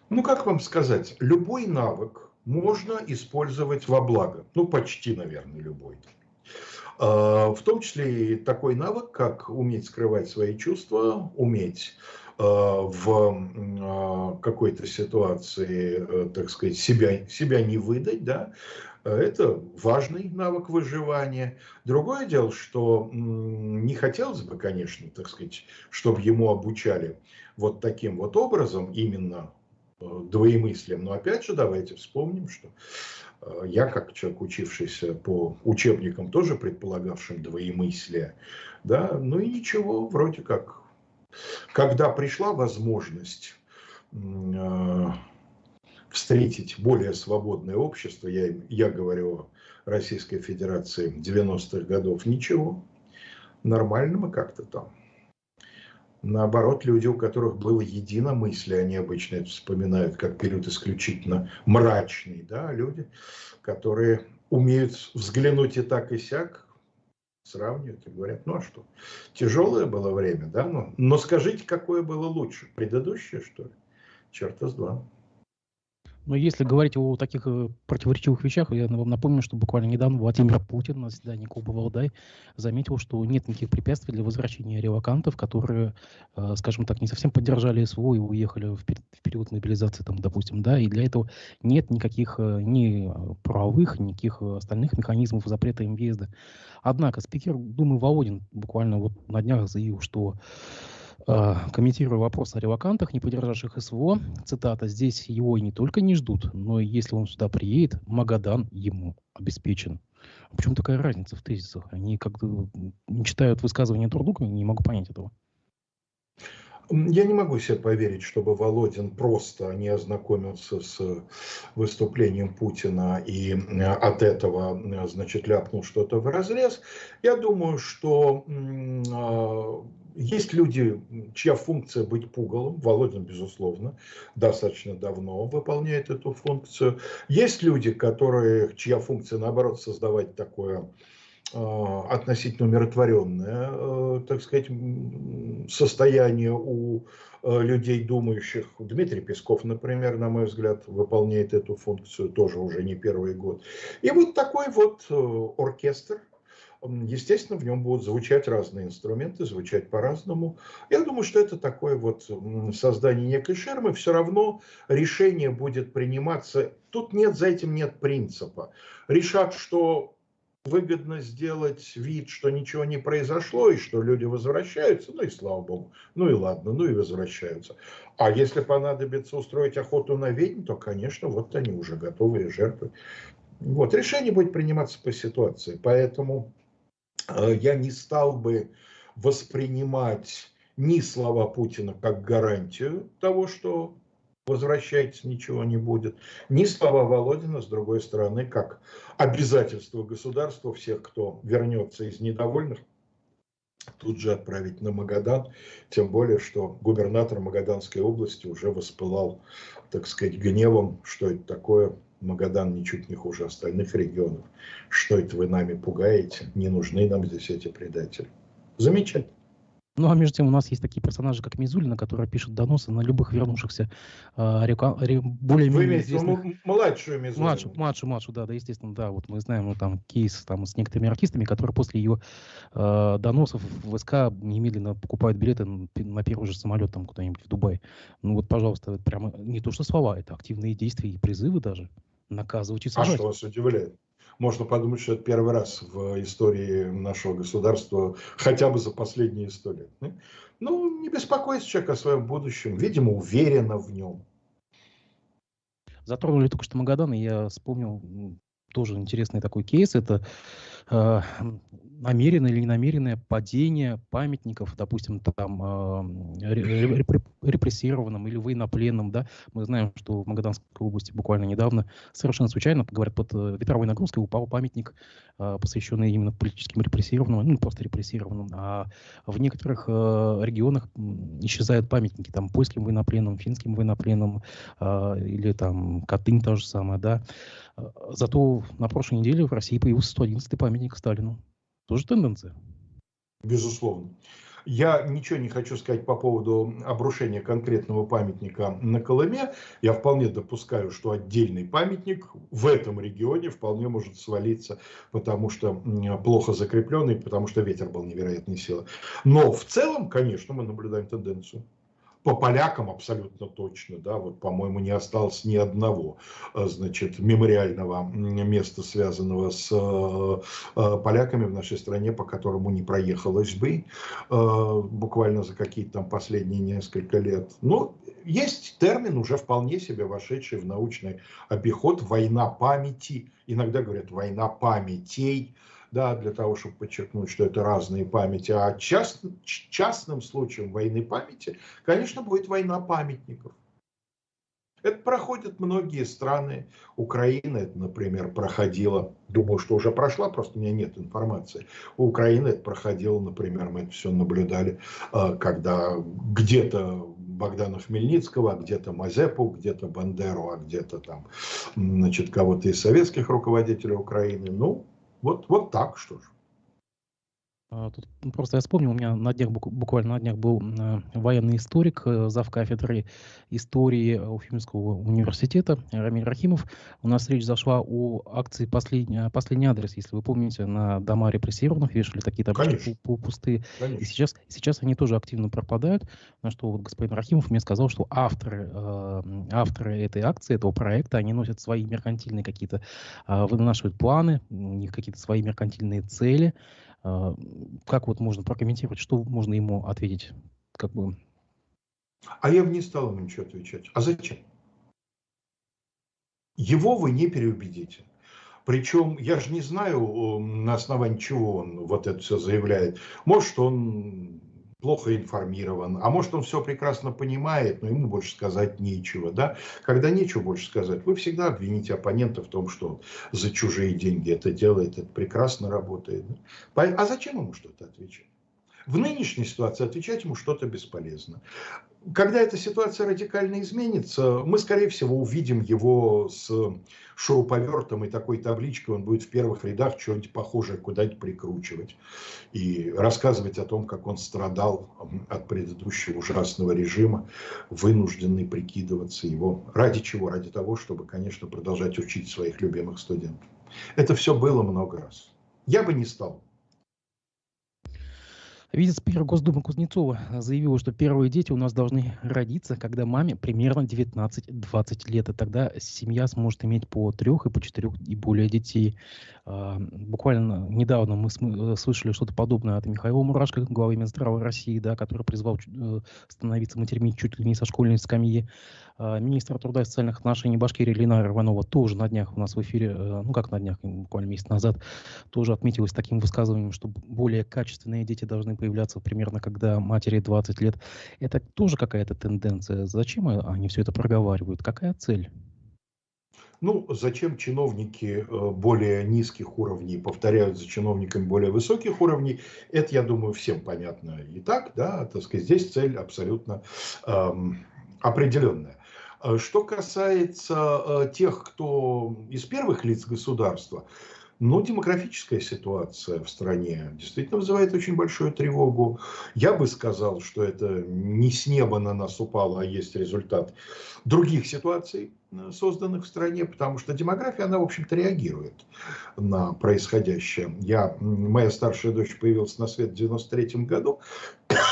Ну, как вам сказать, любой навык можно использовать во благо. Ну, почти, наверное, любой. В том числе и такой навык, как уметь скрывать свои чувства, уметь в какой-то ситуации, так сказать, себя не выдать, да, это важный навык выживания. Другое дело, что не хотелось бы, конечно, так сказать, чтобы ему обучали вот таким вот образом, именно двоемыслием. Но опять же, давайте вспомним, что я, как человек, учившийся по учебникам, тоже предполагавшим двоемыслие, да, ну и ничего, вроде как. Когда пришла возможность встретить более свободное общество, я говорю о Российской Федерации 90-х годов, ничего, нормально мы как-то там. Наоборот, люди, у которых было единомыслие, они обычно это вспоминают как период исключительно мрачный, да, люди, которые умеют взглянуть и так, и сяк, сравнивают и говорят, ну а что, тяжелое было время, да, но скажите, какое было лучше, предыдущее, что ли? Черта с два. Но если говорить о таких противоречивых вещах, я вам напомню, что буквально недавно Владимир Путин на заседании клуба «Валдай» заметил, что нет никаких препятствий для возвращения релокантов, которые, скажем так, не совсем поддержали СВО и уехали в период мобилизации, там, допустим, да, и для этого нет никаких ни правовых, никаких остальных механизмов запрета им въезда. Однако спикер Думы Володин буквально вот на днях заявил, что комментируя вопрос о релокантах, не поддержавших СВО, цитата, «здесь его и не только не ждут, но и если он сюда приедет, Магадан ему обеспечен». А почему такая разница в тезисах? Они как-то не читают высказывания друг друга, не могу понять этого. Я не могу себе поверить, чтобы Володин просто не ознакомился с выступлением Путина и от этого, значит, ляпнул что-то вразрез. Я думаю, что есть люди, чья функция быть пугалом. Володин, безусловно, достаточно давно выполняет эту функцию. Есть люди, чья функция, наоборот, создавать такое относительно умиротворенное, так сказать, состояние у людей, думающих. Дмитрий Песков, например, на мой взгляд, выполняет эту функцию тоже уже не первый год. И вот такой вот оркестр. Естественно, в нем будут звучать разные инструменты, звучать по-разному. Я думаю, что это такое вот создание некой ширмы. Все равно решение будет приниматься. Тут за этим нет принципа. Решат, что выгодно сделать вид, что ничего не произошло и что люди возвращаются, ну и слава богу, ну и ладно, ну и возвращаются. А если понадобится устроить охоту на ведьм, то, конечно, вот они уже готовые жертвы. Вот, решение будет приниматься по ситуации, поэтому я не стал бы воспринимать ни слова Путина как гарантию того, что возвращайтесь, ничего не будет, ни слова Володина, с другой стороны, как обязательство государства всех, кто вернется из недовольных, тут же отправить на Магадан, тем более, что губернатор Магаданской области уже воспылал, так сказать, гневом, что это такое, Магадан ничуть не хуже остальных регионов, что это вы нами пугаете, не нужны нам здесь эти предатели. Замечательно. Ну, а между тем у нас есть такие персонажи, как Мизулина, которые пишут доносы на любых вернувшихся Вы более-менее имеете в виду известных... младшую Мизулину? Младшую, да, естественно, да. Вот мы знаем, ну, там, кейс там, с некоторыми артистами, которые после ее доносов в ВСК немедленно покупают билеты на первый же самолет там куда-нибудь в Дубай. Ну вот, пожалуйста, это прямо не то, что слова, это активные действия и призывы даже наказывать и А сажать. что вас удивляет? Можно подумать, что это первый раз в истории нашего государства, хотя бы за последние 100 лет. Ну, не беспокоится человек о своем будущем, видимо, уверенно в нем. Затронули только что Магадан, и я вспомнил тоже интересный такой кейс. Это э, намеренное или ненамеренное падение памятников, допустим, там репрессированным или военнопленным, да. Мы знаем, что в Магаданской области буквально недавно совершенно случайно, говорят, под ветровой нагрузкой упал памятник, посвященный именно политическим репрессированным, ну, просто репрессированным. А в некоторых регионах исчезают памятники, там, польским военнопленным, финским военнопленным, или там Катынь то же самое, да. Зато на прошлой неделе в России появился 111-й памятник Сталину. Тоже тенденция. Безусловно. Я ничего не хочу сказать по поводу обрушения конкретного памятника на Колыме. Я вполне допускаю, что отдельный памятник в этом регионе вполне может свалиться, потому что плохо закрепленный, потому что ветер был невероятной силы. Но в целом, конечно, мы наблюдаем тенденцию. По полякам абсолютно точно, да, вот, по-моему, не осталось ни одного, значит, мемориального места, связанного с поляками в нашей стране, по которому не проехалось бы буквально за какие-то там последние несколько лет. Но есть термин, уже вполне себе вошедший в научный обиход, война памяти, иногда говорят война памятей, да, для того, чтобы подчеркнуть, что это разные памяти. А частным случаем войны памяти, конечно, будет война памятников. Это проходят многие страны. Украина это, например, проходила, думаю, что уже прошла, просто у меня нет информации. У Украины это проходило, например, мы это все наблюдали, когда где-то Богдана Хмельницкого, а где-то Мазепу, где-то Бандеру, а где-то там, значит, кого-то из советских руководителей Украины. Ну, вот так, что ж. Тут просто я вспомнил, у меня на днях, буквально на днях был военный историк, завкафедры истории Уфимского университета Рамиль Рахимов. У нас речь зашла о акции «Последний адрес», если вы помните, на дома репрессированных вешали такие таблички пустые. И сейчас они тоже активно пропадают, на что вот господин Рахимов мне сказал, что авторы этой акции, этого проекта, они носят свои меркантильные какие-то, вынашивают планы, у них какие-то свои меркантильные цели. Как вот можно прокомментировать, что можно ему ответить? Как бы... А я бы не стал ему ничего отвечать. А зачем? Его вы не переубедите. Причем я же не знаю, на основании чего он вот это все заявляет. Может, он плохо информирован, а может, он все прекрасно понимает, но ему больше сказать нечего. Да? Когда нечего больше сказать, вы всегда обвините оппонента в том, что он за чужие деньги это делает, это прекрасно работает. А зачем ему что-то отвечать? В нынешней ситуации отвечать ему что-то бесполезно. Когда эта ситуация радикально изменится, мы, скорее всего, увидим его с шуруповертом и такой табличкой, он будет в первых рядах что-нибудь похожее куда-нибудь прикручивать и рассказывать о том, как он страдал от предыдущего ужасного режима, вынужденный прикидываться его. Ради чего? Ради того, чтобы, конечно, продолжать учить своих любимых студентов. Это все было много раз. Я бы не стал. Вице-спикер Госдумы Кузнецова заявила, что первые дети у нас должны родиться, когда маме примерно 19-20 лет, и тогда семья сможет иметь по 3 и по 4 и более детей. Буквально недавно мы слышали что-то подобное от Михаила Мурашко, главы Минздрава России, да, который призвал становиться матерьми чуть ли не со школьной скамьи. Министр труда и социальных отношений Башкирии Ленара Иванова тоже на днях у нас в эфире, ну как на днях, буквально месяц назад, тоже отметилась таким высказыванием, что более качественные дети должны появляться примерно когда матери 20 лет. Это тоже какая-то тенденция. Зачем они все это проговаривают? Какая цель? Ну, зачем чиновники более низких уровней повторяют за чиновниками более высоких уровней, это, я думаю, всем понятно и так, да, так сказать, здесь цель абсолютно определенная. Что касается тех, кто из первых лиц государства, но демографическая ситуация в стране действительно вызывает очень большую тревогу. Я бы сказал, что это не с неба на нас упало, а есть результат других ситуаций, созданных в стране, потому что демография, она, в общем-то, реагирует на происходящее. Моя старшая дочь появилась на свет в 93 году,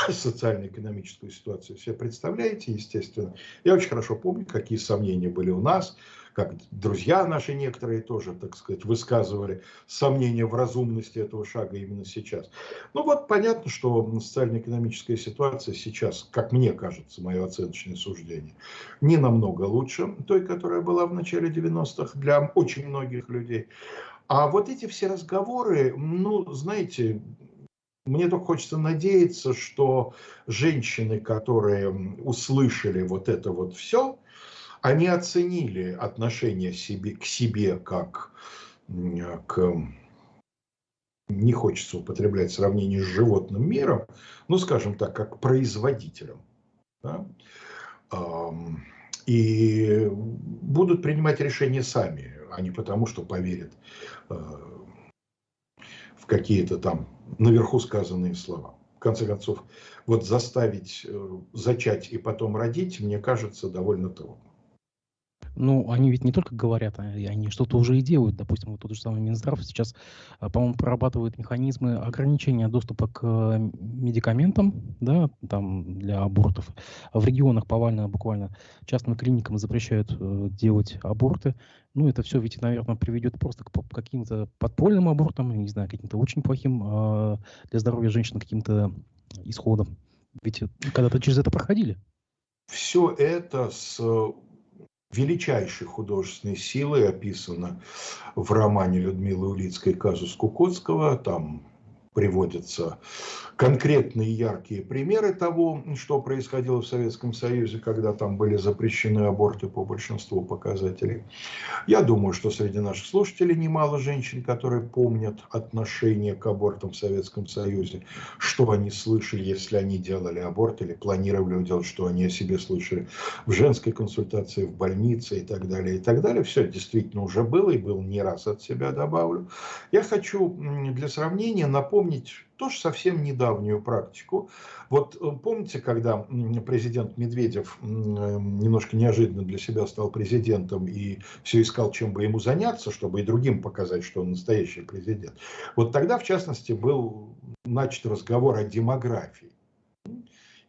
социально-экономическую ситуацию все представляете, естественно. Я очень хорошо помню, какие сомнения были у нас, как друзья наши некоторые тоже, так сказать, высказывали сомнения в разумности этого шага именно сейчас. Ну вот понятно, что социально-экономическая ситуация сейчас, как мне кажется, мое оценочное суждение, не намного лучше той, которая была в начале 90-х для очень многих людей. А вот эти все разговоры, ну, знаете, мне только хочется надеяться, что женщины, которые услышали вот это вот все, они оценили отношение к себе как к, не хочется употреблять сравнение с животным миром, ну, скажем так, как к производителям. Да? И будут принимать решения сами, а не потому, что поверят в какие-то там наверху сказанные слова. В конце концов, вот заставить зачать и потом родить, мне кажется, довольно трудно. Ну, они ведь не только говорят, они что-то уже и делают. Допустим, вот тот же самый Минздрав сейчас, по-моему, прорабатывает механизмы ограничения доступа к медикаментам, да, там для абортов. А в регионах повально, буквально частным клиникам запрещают делать аборты. Ну, это все ведь, наверное, приведет просто к каким-то подпольным абортам, не знаю, каким-то очень плохим для здоровья женщин каким-то исходом. Ведь когда-то через это проходили. Все это с величайшей художественной силой описано в романе Людмилы Улицкой «Казус Кукоцкого». Там приводятся конкретные яркие примеры того, что происходило в Советском Союзе, когда там были запрещены аборты по большинству показателей. Я думаю, что среди наших слушателей немало женщин, которые помнят отношение к абортам в Советском Союзе, что они слышали, если они делали аборт или планировали делать, что они о себе слышали в женской консультации, в больнице и так далее, и так далее. Все действительно уже было и был не раз, от себя добавлю. Я хочу для сравнения напомнить тоже совсем недавнюю практику. Вот помните, когда президент Медведев немножко неожиданно для себя стал президентом и все искал, чем бы ему заняться, чтобы и другим показать, что он настоящий президент. Вот тогда, в частности, был начат разговор о демографии.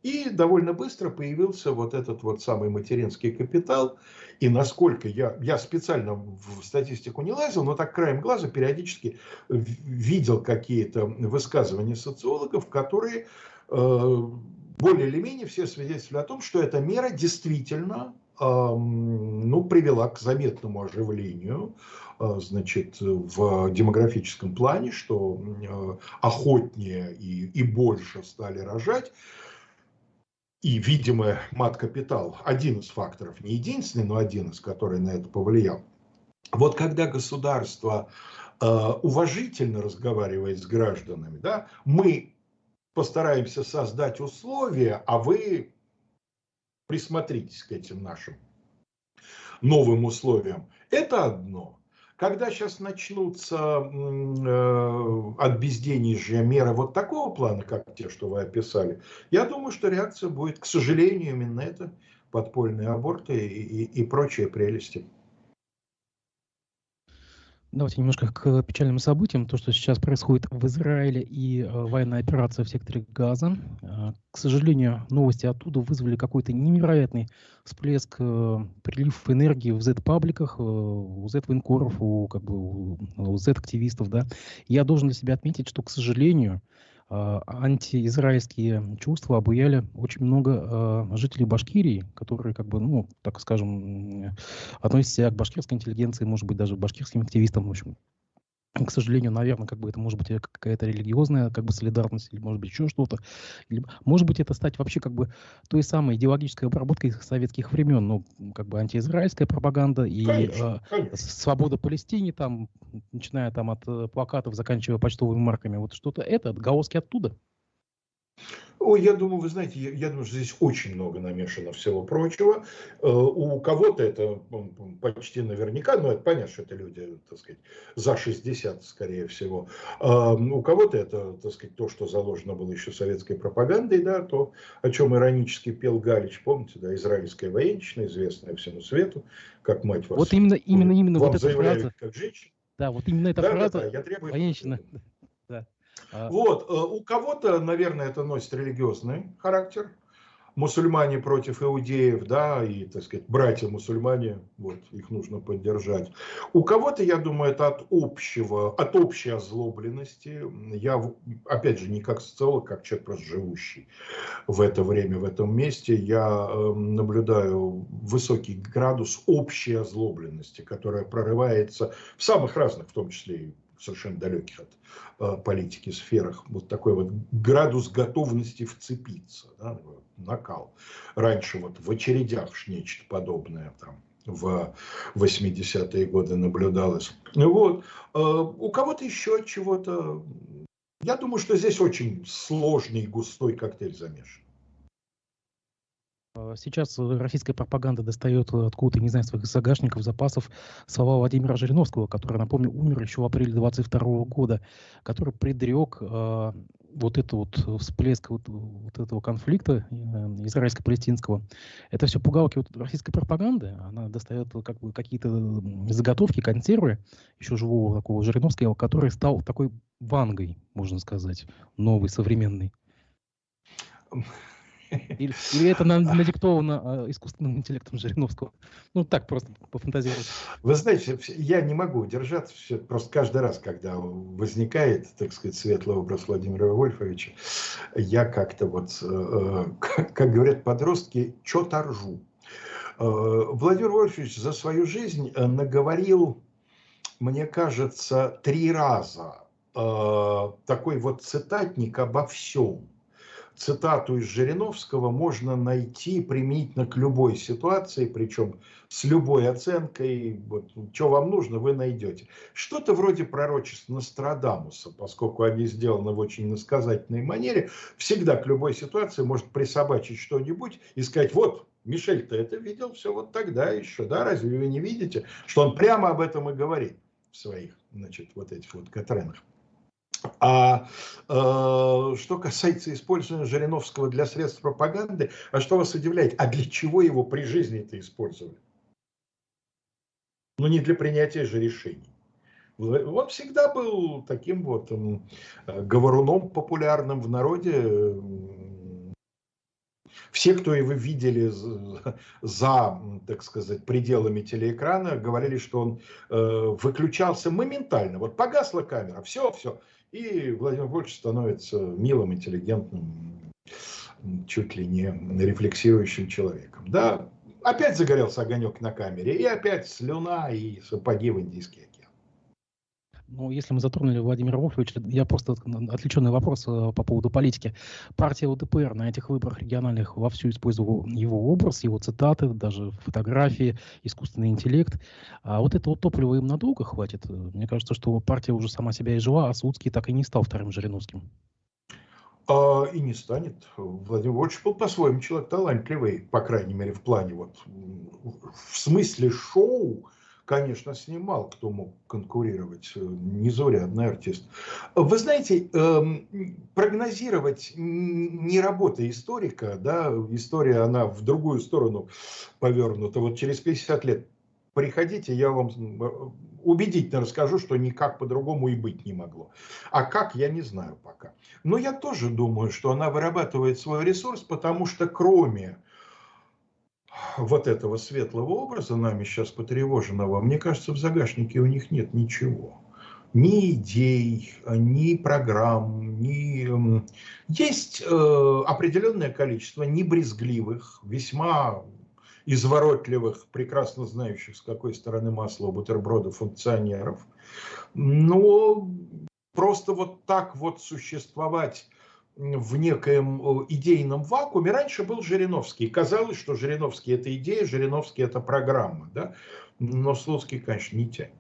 И довольно быстро появился вот этот вот самый материнский капитал. И насколько я специально в статистику не лазил, но так краем глаза периодически видел какие-то высказывания социологов, которые более или менее все свидетельствовали о том, что эта мера действительно ну, привела к заметному оживлению, значит, в демографическом плане, что охотнее и больше стали рожать. И, видимо, мат-капитал один из факторов, не единственный, но один из, который на это повлиял. Вот когда государство уважительно разговаривает с гражданами, да, мы постараемся создать условия, а вы присмотритесь к этим нашим новым условиям. Это одно. Когда сейчас начнутся от безденежья меры вот такого плана, как те, что вы описали, я думаю, что реакция будет, к сожалению, именно это: подпольные аборты и прочие прелести. Давайте немножко к печальным событиям. То, что сейчас происходит в Израиле и военная операция в секторе Газа. К сожалению, новости оттуда вызвали какой-то невероятный всплеск, прилив энергии в Z-пабликах, у Z-военкоров, у Z-активистов. Да. Я должен для себя отметить, что, к сожалению, антиизраильские чувства обуяли очень много жителей Башкирии, которые, ну, так скажем, относятся себя к башкирской интеллигенции, может быть, даже к башкирским активистам, в общем. К сожалению, наверное, это может быть какая-то религиозная солидарность, или может быть еще что-то. Или, может быть, это стать вообще той самой идеологической обработкой советских времен, ну, антиизраильская пропаганда и Конечно, конечно. свобода Палестине, там, начиная там от плакатов, заканчивая почтовыми марками, вот что-то это, отголоски оттуда. Ой, я думаю, вы знаете, я думаю, что здесь очень много намешано всего прочего. У кого-то это почти наверняка, но это понятно, что это люди, так сказать, за 60, скорее всего. У кого-то это, так сказать, то, что заложено было еще советской пропагандой, да, то, о чем иронически пел Галич, помните, да, израильская военщина, известная всему свету, как мать вас, Вот именно вам вот эта заявляют фраза, как женщина. да, вот именно эта Да, да, да, фраза, я требую военщина, этого. да. А, Вот, у кого-то, наверное, это носит религиозный характер. Мусульмане против иудеев, да, и, так сказать, братья-мусульмане, вот, их нужно поддержать. У кого-то, я думаю, это от общей озлобленности. Я, опять же, не как социолог, как человек просто живущий в это время, в этом месте, я наблюдаю высокий градус общей озлобленности, которая прорывается в самых разных, в том числе и совершенно далеких от политики сферах. Вот такой вот градус готовности вцепиться, да, накал. Раньше вот в очередях нечто подобное там в 80-е годы наблюдалось. Вот. У кого-то еще от чего-то. Я думаю, что здесь очень сложный и густой коктейль замешан. Сейчас российская пропаганда достает откуда-то, не знаю, своих загашников, запасов слова Владимира Жириновского, который, напомню, умер еще в апреле 22 года, который предрек вот это вот всплеск вот этого конфликта израильско-палестинского. Это все пугалки вот российской пропаганды. Она достает какие-то заготовки, консервы еще живого такого Жириновского, который стал такой вангой, можно сказать, новый, современный. Или это надиктовано искусственным интеллектом Жириновского? Ну, так просто пофантазировать. Вы знаете, я не могу удержаться, просто каждый раз, когда возникает, так сказать, светлый образ Владимира Вольфовича, я как-то вот, как говорят подростки, что-то ржу. Владимир Вольфович за свою жизнь наговорил, мне кажется, 3 раза такой вот цитатник обо всем. Цитату из Жириновского можно найти применительно к любой ситуации, причем с любой оценкой. Вот, что вам нужно, вы найдете. Что-то вроде пророчеств Нострадамуса, поскольку они сделаны в очень иносказательной манере, всегда к любой ситуации может присобачить что-нибудь и сказать, вот, Мишель-то это видел все вот тогда еще, да, разве вы не видите, что он прямо об этом и говорит в своих, значит, вот этих вот Катренах. Что касается использования Жириновского для средств пропаганды, а что вас удивляет? А для чего его при жизни-то использовали? Ну, не для принятия же решений. Он всегда был таким вот говоруном популярным в народе. Все, кто его видели за, так сказать, пределами телеэкрана, говорили, что он выключался моментально. Вот погасла камера, все, все. И Владимир Вольфович становится милым, интеллигентным, чуть ли не рефлексирующим человеком. Да, опять загорелся огонек на камере, и опять слюна и сапоги в Индийский океан. Ну, если мы затронули Владимира Вольфовича, я просто отвлеченный вопрос по поводу политики. Партия ЛДПР на этих выборах региональных вовсю использовала его образ, его цитаты, даже фотографии, искусственный интеллект. А вот этого топлива им надолго хватит? Мне кажется, что партия уже сама себя изжила, а Слуцкий так и не стал вторым Жириновским. И не станет. Владимир Вольфович был по-своему человек талантливый, по крайней мере, в плане вот, в смысле шоу, конечно, снимал, кто мог конкурировать, незаурядный артист. Вы знаете, прогнозировать не работа историка, да, история, она в другую сторону повернута. Вот через 50 лет приходите, я вам убедительно расскажу, что никак по-другому и быть не могло. А как, я не знаю пока. Но я тоже думаю, что она вырабатывает свой ресурс, потому что кроме вот этого светлого образа, нами сейчас потревоженного, мне кажется, в загашнике у них нет ничего. Ни идей, ни программ, ни... Есть определенное количество небрезгливых, весьма изворотливых, прекрасно знающих, с какой стороны масла у бутерброда функционеров. Но просто вот так вот существовать в некоем идейном вакууме. Раньше был Жириновский. Казалось, что Жириновский – это идея, Жириновский – это программа. Да? Но Слуцкий, конечно, не тянет.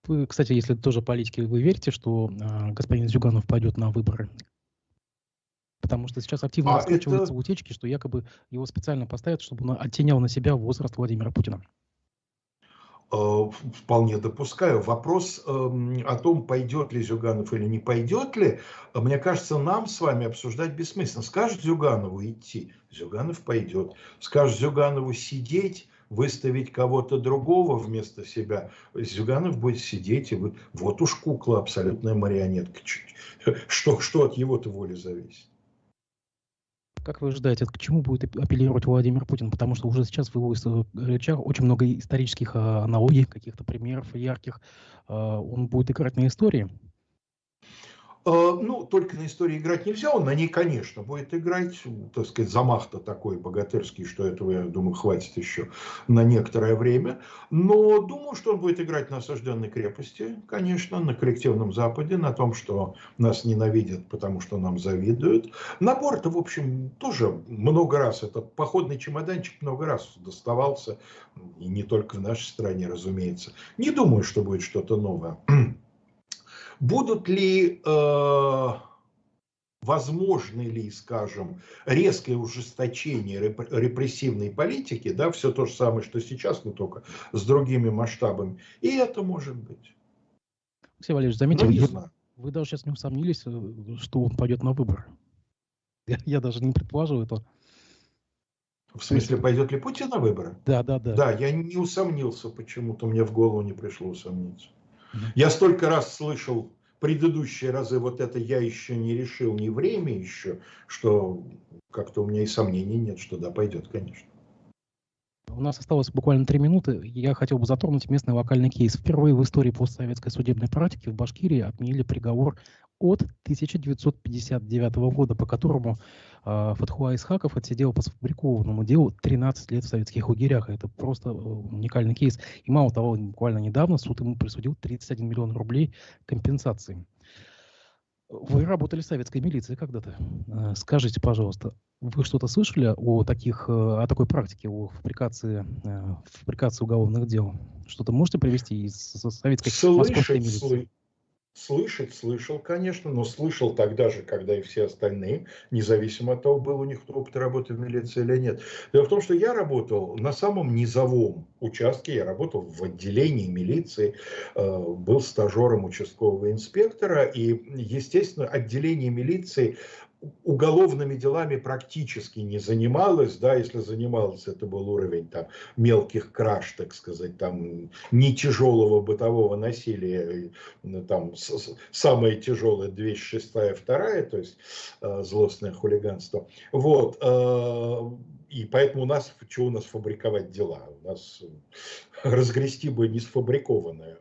Вы, кстати, если тоже политики, вы верите, что господин Зюганов пойдет на выборы? Потому что сейчас активно раскручиваются утечки, что якобы его специально поставят, чтобы он оттенял на себя возраст Владимира Путина. Вполне допускаю. Вопрос о том, пойдет ли Зюганов или не пойдет ли, мне кажется, нам с вами обсуждать бессмысленно. Скажет Зюганову идти, Зюганов пойдет. Скажет Зюганову сидеть, выставить кого-то другого вместо себя, Зюганов будет сидеть, и вот уж кукла, абсолютная марионетка. Что от его-то воли зависит? Как вы ожидаете, к чему будет апеллировать Владимир Путин? Потому что уже сейчас в его речах очень много исторических аналогий, каких-то примеров ярких. Он будет играть на истории? Ну, только на истории играть нельзя, он на ней, конечно, будет играть, так сказать, замах-то такой богатырский, что этого, я думаю, хватит еще на некоторое время. Но думаю, что он будет играть на осажденной крепости, конечно, на коллективном Западе, на том, что нас ненавидят, потому что нам завидуют. Набор-то, в общем, тоже много раз, этот походный чемоданчик много раз доставался, и не только в нашей стране, разумеется. Не думаю, что будет что-то новое. Будут ли, возможны ли, скажем, резкое ужесточение репрессивной политики, да, все то же самое, что сейчас, но только с другими масштабами, и это может быть. Алексей Валерьевич, заметьте, вы даже сейчас не усомнились, что он пойдет на выборы. Я даже не предположил это. В смысле, пойдет ли Путин на выборы? Да. Да, я не усомнился почему-то, мне в голову не пришло усомниться. Я столько раз слышал предыдущие разы, вот это я еще не решил, не время еще, что как-то у меня и сомнений нет, что да, пойдет, конечно. У нас осталось буквально 3 минуты. Я хотел бы затронуть местный локальный кейс. Впервые в истории постсоветской судебной практики в Башкирии отменили приговор от 1959 года, по которому Фатхуа Исхаков отсидел по сфабрикованному делу 13 лет в советских лагерях. Это просто уникальный кейс. И мало того, буквально недавно суд ему присудил 31 миллион рублей компенсации. Вы работали в советской милиции когда-то. Скажите, пожалуйста, вы что-то слышали о такой практике, о фабрикации уголовных дел? Что-то можете привести из советской московской милиции? Слышал, конечно, но слышал тогда же, когда и все остальные, независимо от того, был у них опыт работы в милиции или нет. Дело в том, что я работал на самом низовом участке, я работал в отделении милиции, был стажером участкового инспектора, и, естественно, отделение милиции уголовными делами практически не занималась, да, если занималась, это был уровень там мелких краж, так сказать, там не тяжелого бытового насилия, там самое тяжелое 206-я, 2-я, то есть злостное хулиганство. Вот. И поэтому у нас фабриковать дела? У нас разгрести бы не сфабрикованное.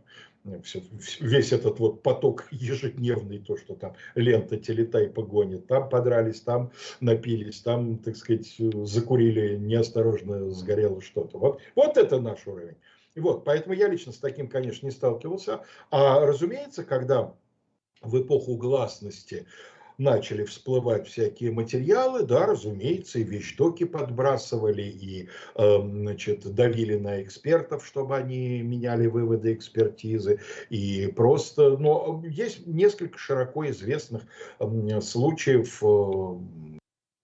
Весь этот вот поток ежедневный, то, что там лента телетайпа гонит, там подрались, там напились, там, так сказать, закурили, неосторожно сгорело что-то. Вот это наш уровень. И вот, поэтому я лично с таким, конечно, не сталкивался. А разумеется, когда в эпоху гласности начали всплывать всякие материалы, да, разумеется, и вещдоки подбрасывали, и, значит, давили на экспертов, чтобы они меняли выводы экспертизы, и просто, но есть несколько широко известных случаев,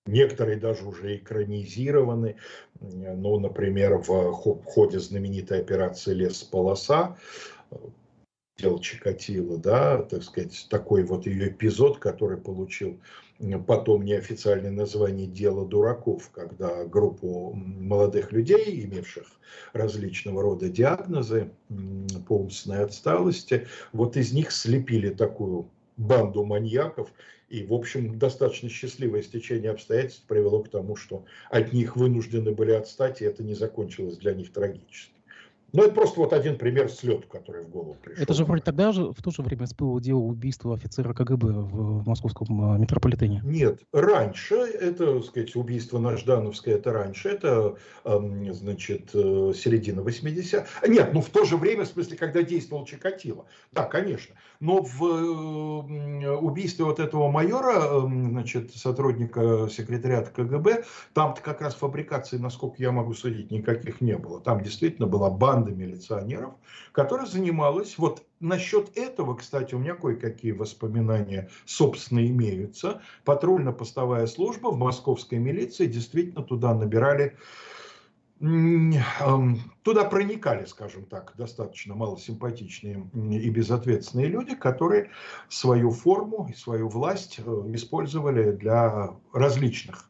некоторые даже уже экранизированы, ну, например, в ходе знаменитой операции «Лесполоса», дело Чикатило, да, так сказать, такой вот ее эпизод, который получил потом неофициальное название «Дело дураков», когда группу молодых людей, имевших различного рода диагнозы по умственной отсталости, вот из них слепили такую банду маньяков, и, в общем, достаточно счастливое стечение обстоятельств привело к тому, что от них вынуждены были отстать, и это не закончилось для них трагически. Ну, это просто вот один пример слету, который в голову пришел. Это же вроде тогда же, в то же время всплыло дело убийства офицера КГБ в московском метрополитене. Нет, раньше, это, так сказать, убийство на Ждановской, это раньше, это, значит, середина 80-х. Нет, ну в то же время, в смысле, когда действовал Чикатило. Да, конечно. Но в убийстве вот этого майора, значит, сотрудника секретариата КГБ, там-то как раз фабрикации, насколько я могу судить, никаких не было. Там действительно была банда милиционеров, которая занималась, вот насчет этого, кстати, у меня кое-какие воспоминания, собственно, имеются. Патрульно-постовая служба в московской милиции, действительно туда набирали, туда проникали, скажем так, достаточно малосимпатичные и безответственные люди, которые свою форму и свою власть использовали для различных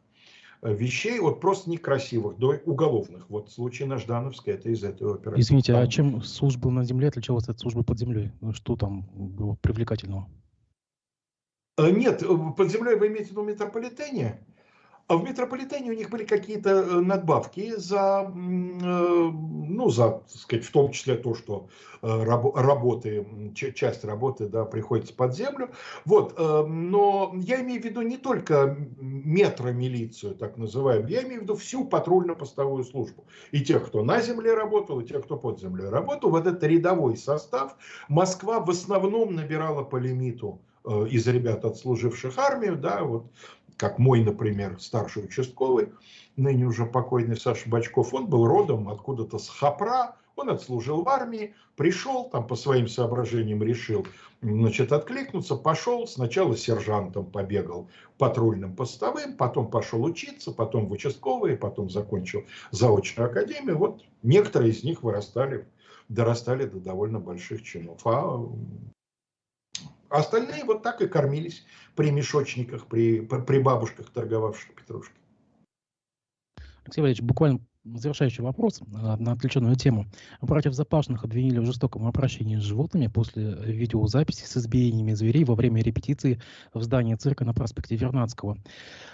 вещей, вот просто некрасивых, до уголовных. Вот случай на Ждановской, это из этой операции. Извините, а чем служба на земле отличалась от службы под землей? Что там было привлекательного? Нет, под землей вы имеете в виду метрополитене? А в метрополитене у них были какие-то надбавки за, ну, за, так сказать, в том числе то, что работы, часть работы, да, приходится под землю. Вот, но я имею в виду не только метромилицию, так называемую, я имею в виду всю патрульно-постовую службу. И тех, кто на земле работал, и тех, кто под землей работал. Вот этот рядовой состав Москва в основном набирала по лимиту из ребят, отслуживших армию, да, вот, как мой, например, старший участковый, ныне уже покойный Саша Бочков, он был родом откуда-то с Хопра, он отслужил в армии, пришел, там по своим соображениям решил, значит, откликнуться, пошел, сначала сержантом побегал, патрульным постовым, потом пошел учиться, потом в участковые, потом закончил заочную академию. Вот некоторые из них дорастали до довольно больших чинов. А остальные вот так и кормились при мешочниках, при бабушках, торговавших петрушкой. Алексей Валерьевич, буквально завершающий вопрос на отвлеченную тему. Братьев Запашных обвинили в жестоком обращении с животными после видеозаписи с избиениями зверей во время репетиции в здании цирка на проспекте Вернадского.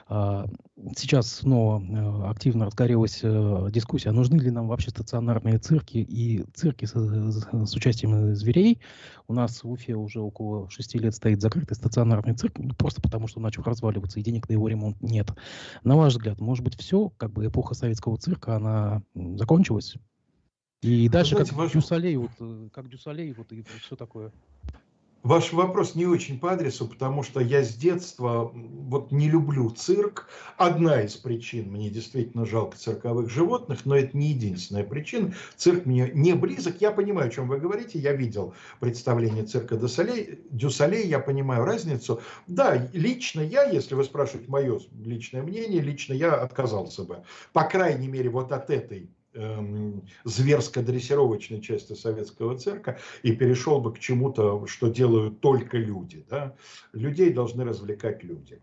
Сейчас снова активно разгорелась дискуссия, нужны ли нам вообще стационарные цирки и цирки с участием зверей. У нас в Уфе уже около 6 лет стоит закрытый стационарный цирк, просто потому что начал разваливаться, и денег на его ремонт нет. На ваш взгляд, может быть, все, как бы эпоха советского цирка, она закончилась? И дальше, знаете, как Дюсалей, вот и все такое. Ваш вопрос не очень по адресу, потому что я с детства вот не люблю цирк. Одна из причин, мне действительно жалко цирковых животных, но это не единственная причина. Цирк мне не близок. Я понимаю, о чем вы говорите. Я видел представление цирка Дюсалей, я понимаю разницу. Да, лично я, если вы спрашиваете мое личное мнение, лично я отказался бы. По крайней мере, вот от этой зверско-дрессировочной части советского цирка и перешел бы к чему-то, что делают только люди. Да? Людей должны развлекать люди.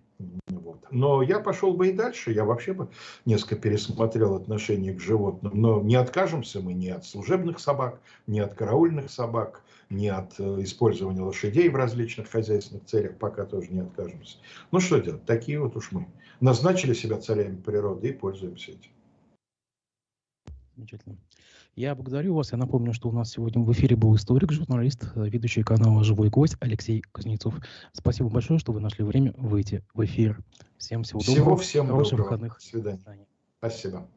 Вот. Но я пошел бы и дальше, я вообще бы несколько пересмотрел отношение к животным. Но не откажемся мы ни от служебных собак, ни от караульных собак, ни от использования лошадей в различных хозяйственных целях, пока тоже не откажемся. Ну что делать, такие вот уж мы. Назначили себя царями природы и пользуемся этим. Замечательно. Я благодарю вас. Я напомню, что у нас сегодня в эфире был историк, журналист, ведущий канала «Живой гость» Алексей Кузнецов. Спасибо большое, что вы нашли время выйти в эфир. Всем всего доброго. Всем хороших доброго. выходных. До свидания. Спасибо.